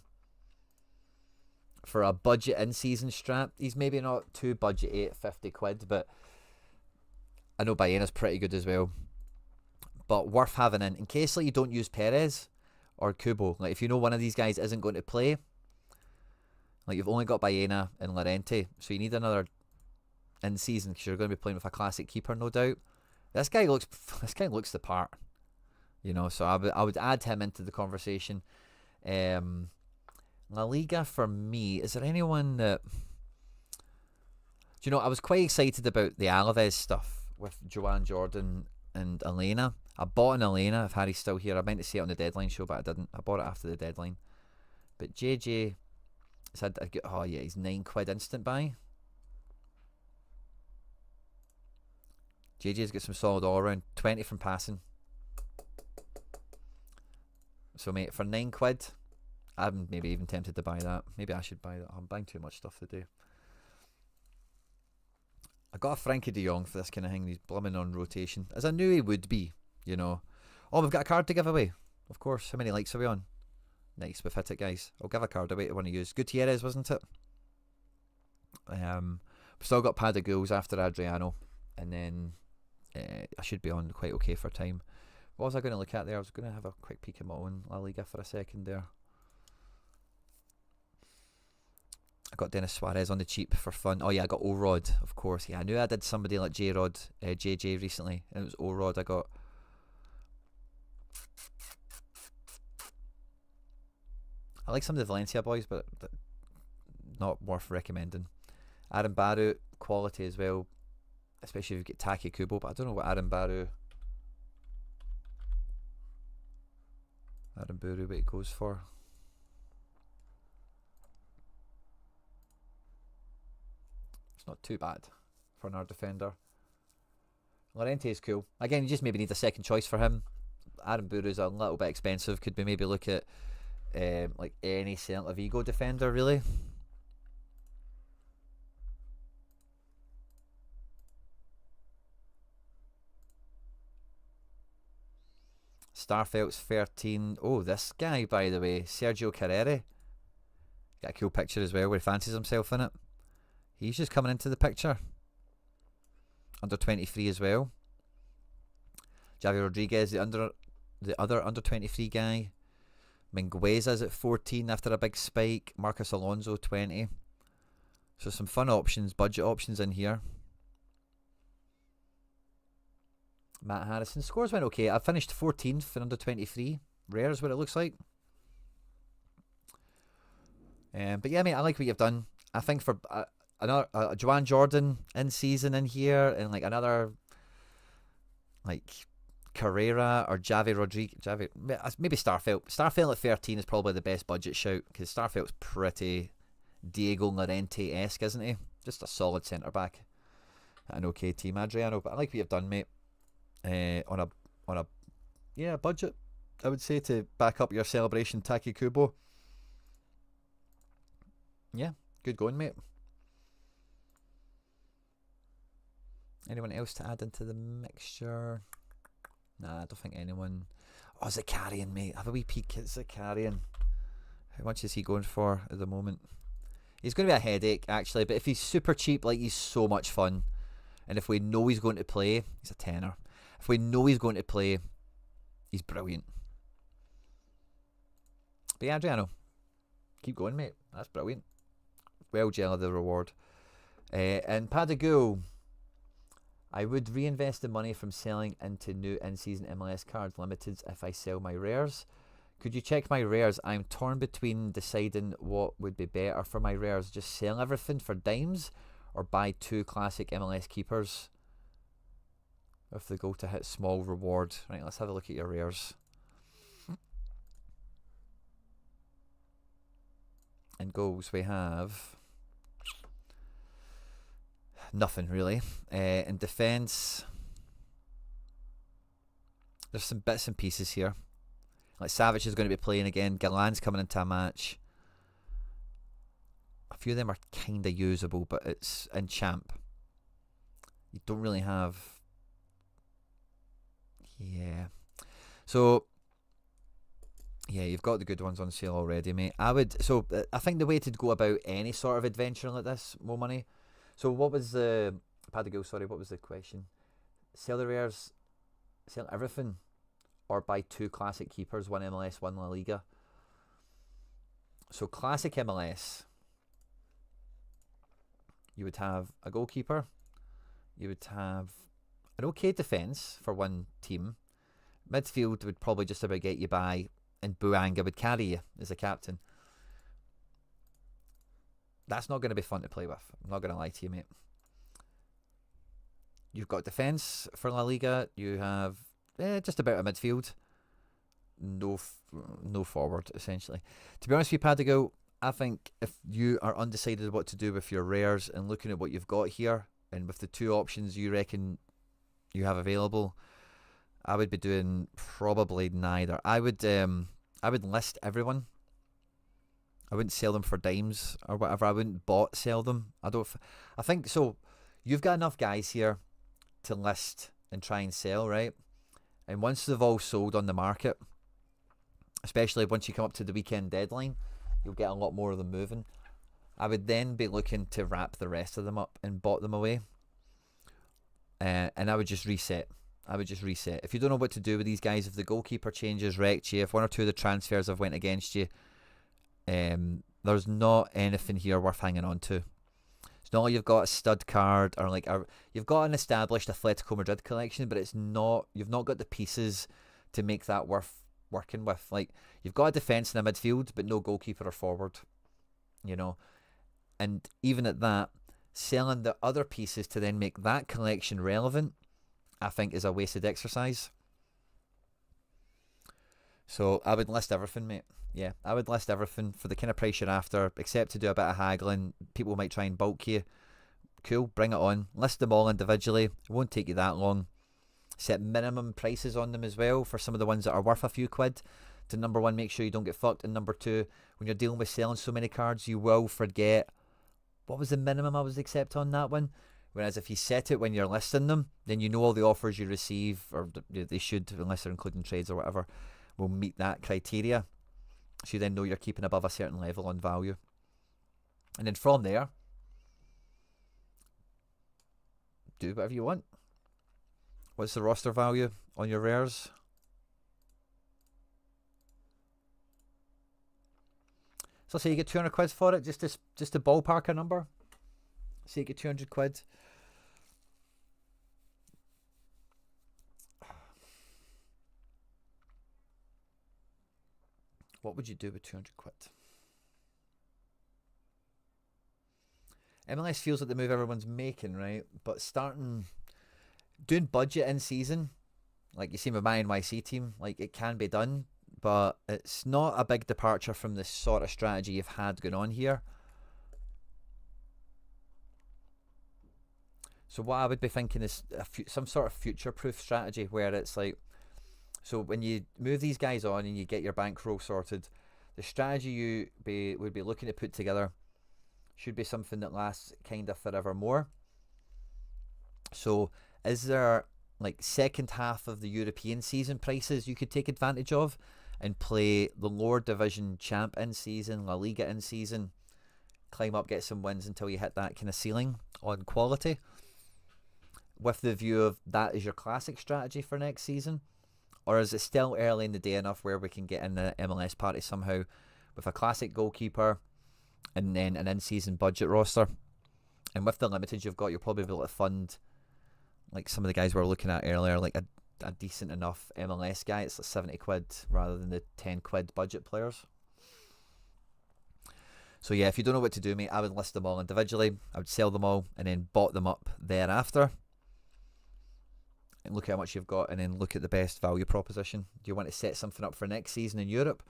For a budget in-season strap, he's maybe not too budget-y at 50 quid, but I know Baena's pretty good as well. But worth having in case like you don't use Perez or Kubo. Like, if you know one of these guys isn't going to play, like, you've only got Baena and Llorente, so you need another in season because you're going to be playing with a classic keeper, no doubt. This guy looks the part, you know. So I would add him into the conversation. La Liga for me. Is there anyone that? Do you know? I was quite excited about the Alaves stuff with Joanne Jordan and Elena. I bought an Elena if Harry's still here. I meant to say it on the deadline show, but I didn't. I bought it after the deadline. But JJ said, oh yeah, he's £9 instant buy. JJ's got some solid all around, 20 from passing. So mate, for £9, I'm maybe even tempted to buy that. Maybe I should buy that. I'm buying too much stuff today. I got a Frankie de Jong for this kind of thing. He's blooming on rotation, as I knew he would be, you know. Oh, we've got a card to give away. Of course. How many likes are we on? Nice, we've hit it, guys. I'll give a card away to one of you. Gutierrez, wasn't it? We've still got Padagouls after Adriano, and then I should be on quite okay for time. What was I going to look at there? I was going to have a quick peek at my own La Liga for a second there. I got Dennis Suarez on the cheap for fun. Oh yeah, I got O-Rod, of course. Yeah, I knew I did somebody like J-Rod, JJ recently, and it was O-Rod I got. I like some of the Valencia boys, but not worth recommending. Aaron Baru, quality as well, especially if you get Taki Kubo, but I don't know what Aaron Baru what it goes for. It's not too bad for an art defender. Lorente is cool. Again, you just maybe need a second choice for him. Aaron Buru's a little bit expensive. Could we maybe look at like any Celta Vigo defender, really? Starfelt's 13. Oh, this guy, by the way, Sergio Carrere. Got a cool picture as well where he fancies himself in it. He's just coming into the picture. Under 23 as well. Javi Rodriguez, the other under 23 guy. Mingueza's at 14 after a big spike. Marcus Alonso 20. So some fun options, budget options in here. Matt Harrison. Scores went okay. I finished 14th for under 23. Rare is what it looks like. But yeah, mate, I like what you've done. I think for another Joanne Jordan in season in here, and like another like Carrera or Javi Rodriguez. Maybe Starfelt. Starfelt at 13 is probably the best budget shout because Starfelt's pretty Diego Llorente-esque, isn't he? Just a solid centre back. An okay team, Adriano. But I like what you've done, mate. On a budget, I would say, to back up your celebration Taki Kubo. Yeah, good going, mate. Anyone else to add into the mixture? Nah, I don't think anyone. Oh, Zakarian, mate. Have a wee peek at Zakarian. How much is he going for at the moment? He's going to be a headache, actually, but if he's super cheap, like, he's so much fun. And if we know he's going to play, he's a tenner. If we know he's going to play, he's brilliant. But yeah, Adriano, keep going, mate. That's brilliant. Well, gel of the reward. And Padagoo, I would reinvest the money from selling into new in-season MLS cards limiteds if I sell my rares. Could you check my rares? I'm torn between deciding what would be better for my rares. Just sell everything for dimes or buy 2 classic MLS keepers if they go to hit small reward. Right, let's have a look at your rares. In goals we have nothing really. In defence, there's some bits and pieces here. Like Savage is going to be playing again. Galan's coming into a match. A few of them are kind of usable, but it's in champ. You don't really have. Yeah. So yeah, you've got the good ones on sale already, mate. I think the way to go about any sort of adventure like this, more money. So what was the Padago? Sorry, what was the question? Sell the rares, sell everything, or buy 2 classic keepers, 1 MLS, 1 La Liga. So classic MLS, you would have a goalkeeper, You would have an okay defence for one team. Midfield would probably just about get you by, and Buanga would carry you as a captain. That's not going to be fun to play with. I'm not going to lie to you, mate. You've got defence for La Liga. You have just about a midfield. No forward, essentially. To be honest with you, Padigo, I think if you are undecided what to do with your rares and looking at what you've got here, and with the two options you reckon you have available, I would be doing probably neither. I would list everyone. I wouldn't sell them for dimes or whatever. I wouldn't bot sell them. I think so. You've got enough guys here to list and try and sell, right? And once they've all sold on the market, especially once you come up to the weekend deadline, you'll get a lot more of them moving. I would then be looking to wrap the rest of them up and bot them away. And I would just reset. If you don't know what to do with these guys, if the goalkeeper changes, wrecked you, if one or two of the transfers have went against you, there's not anything here worth hanging on to. It's not like you've got a stud card or you've got an established Atletico Madrid collection, but you've not got the pieces to make that worth working with. Like, you've got a defence and a midfield, but no goalkeeper or forward, and even at that, selling the other pieces to then make that collection relevant, I think, is a wasted exercise. So I would list everything, mate. Yeah, I would list everything for the kind of price you're after, except to do a bit of haggling. People might try and bulk you. Cool, bring it on. List them all individually. It won't take you that long. Set minimum prices on them as well for some of the ones that are worth a few quid. To number one, make sure you don't get fucked. And number two, when you're dealing with selling so many cards, you will forget what was the minimum I was accept on that one. Whereas if you set it when you're listing them, then you know all the offers you receive, or they should, unless they're including trades or whatever, will meet that criteria. So you then know you're keeping above a certain level on value. And then from there, do whatever you want. What's the roster value on your rares? So say you get 200 quid for it, just to ballpark a number. Say you get 200 quid. What would you do with 200 quid? MLS feels like the move everyone's making, right? But doing budget in season, like you see with my NYC team, like it can be done, but it's not a big departure from the sort of strategy you've had going on here. So what I would be thinking is some sort of future-proof strategy where it's like, so when you move these guys on and you get your bankroll sorted, the strategy you would be looking to put together should be something that lasts kind of forevermore. So is there like second half of the European season prices you could take advantage of and play the lower division champ in season, La Liga in season, climb up, get some wins until you hit that kind of ceiling on quality, with the view of that is your classic strategy for next season? Or is it still early in the day enough where we can get in the MLS party somehow with a classic goalkeeper and then an in-season budget roster? And with the limited you've got, you'll probably be able to fund, like some of the guys we were looking at earlier, like a decent enough MLS guy. It's like 70 quid rather than the 10 quid budget players. So yeah, if you don't know what to do, mate, I would list them all individually. I would sell them all and then bot them up thereafter. And look at how much you've got and then look at the best value proposition. Do you want to set something up for next season in Europe,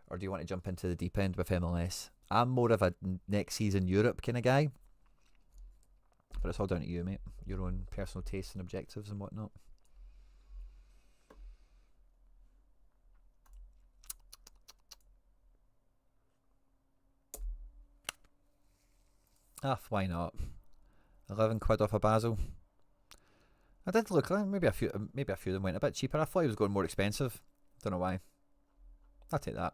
or do you want to jump into the deep end with MLS? I'm more of a next season Europe kind of guy, but it's all down to you, mate. Your own personal tastes and objectives and whatnot. Why not? 11 quid off a Basel. I did look. Maybe a few of them went a bit cheaper. I thought he was going more expensive. Don't know why. I'll take that.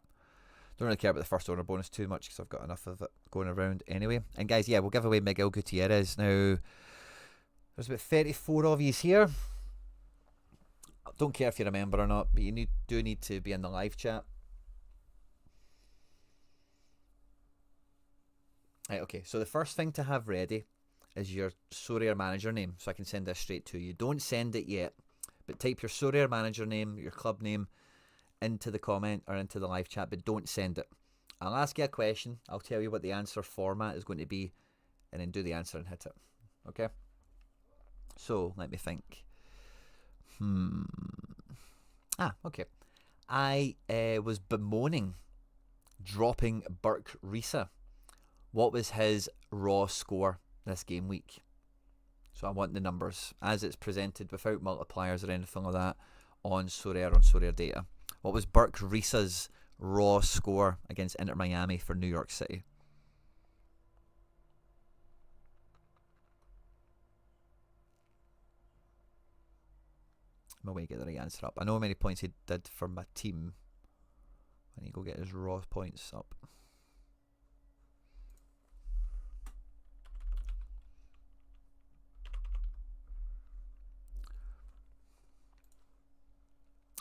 Don't really care about the first owner bonus too much because I've got enough of it going around anyway. And guys, yeah, we'll give away Miguel Gutierrez now. There's about 34 of yous here. I don't care if you remember or not, but you do need to be in the live chat. Right, okay, so the first thing to have ready is your Sorare manager name, so I can send this straight to you. Don't send it yet, but type your Sorare manager name, your club name, into the comment or into the live chat, but don't send it. I'll ask you a question, I'll tell you what the answer format is going to be, and then do the answer and hit it. Okay? So, let me think. Okay. I was bemoaning dropping Burke Risa. What was his raw score this game week? So I want the numbers as it's presented without multipliers or anything like that on Sorare data. What was Burke Risa's raw score against Inter Miami for New York City? I'm away to get the right answer up. I know how many points he did for my team. I need to go get his raw points up.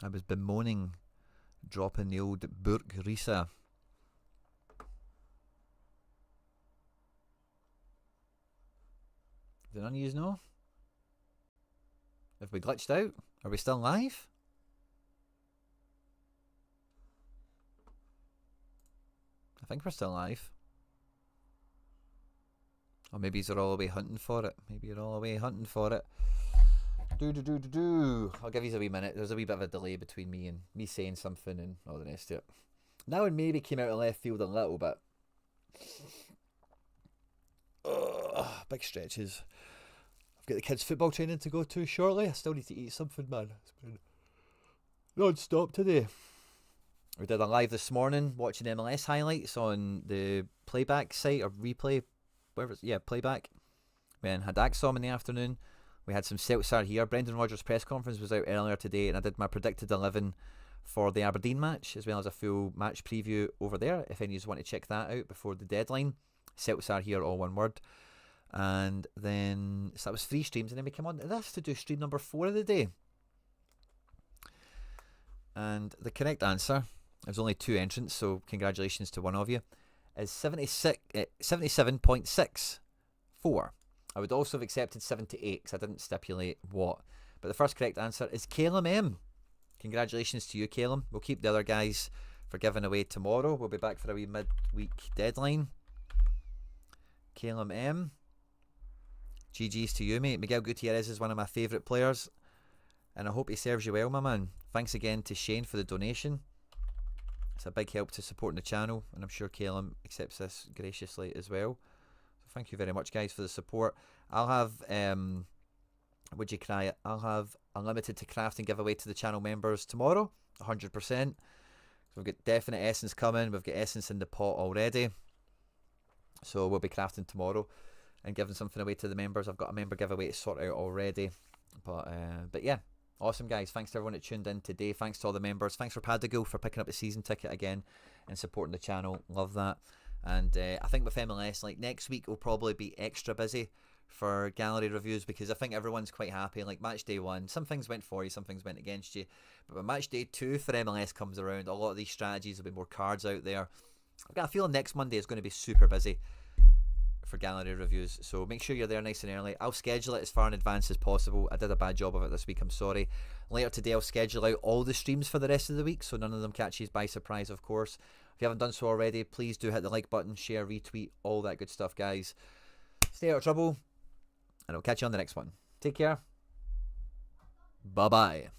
I was bemoaning dropping the old Burke Risa. Did none of you know? Have we glitched out? Are we still live? I think we're still live. Or maybe you're all away hunting for it. Maybe you're all away hunting for it. I'll give you a wee minute. There's a wee bit of a delay between me and me saying something and all the rest of it. That one maybe came out of left field a little bit. Big stretches. I've got the kids' football training to go to shortly. I still need to eat something, man. It's been non-stop today. We did a live this morning watching MLS highlights on the Playback site or replay, whatever it's, yeah, Playback. We then had Axom in the afternoon. We had some Satara here. Brendan Rodgers' press conference was out earlier today, and I did my predicted 11 for the Aberdeen match, as well as a full match preview over there. If any of you want to check that out before the deadline, Satara here, all one word. And then, so that was 3 streams, and then we came on to this to do stream number 4 of the day. And the correct answer, there's only 2 entrants, so congratulations to one of you, is 77.64. I would also have accepted 78 because I didn't stipulate what. But the first correct answer is Calum M. Congratulations to you, Calum. We'll keep the other guys for giving away tomorrow. We'll be back for a wee midweek deadline. Calum M. GG's to you, mate. Miguel Gutierrez is one of my favourite players, and I hope he serves you well, my man. Thanks again to Shane for the donation. It's a big help to supporting the channel, and I'm sure Calum accepts this graciously as well. Thank you very much, guys, for the support. I'll have, would you cry it? I'll have Unlimited to craft and give away to the channel members tomorrow, 100%. So we've got definite essence coming. We've got essence in the pot already. So we'll be crafting tomorrow and giving something away to the members. I've got a member giveaway to sort out already. But yeah, awesome, guys. Thanks to everyone that tuned in today. Thanks to all the members. Thanks for Padigal for picking up a season ticket again and supporting the channel. Love that. And I think with MLS, like next week will probably be extra busy for gallery reviews because I think everyone's quite happy. Like match day 1, some things went for you, some things went against you. But when match day 2 for MLS comes around, a lot of these strategies, will be more cards out there. I've got a feeling next Monday is going to be super busy for gallery reviews. So make sure you're there nice and early. I'll schedule it as far in advance as possible. I did a bad job of it this week, I'm sorry. Later today I'll schedule out all the streams for the rest of the week so none of them catch you by surprise, of course. If you haven't done so already, please do hit the like button, share, retweet, all that good stuff, guys. Stay out of trouble, and I'll catch you on the next one. Take care. Bye-bye.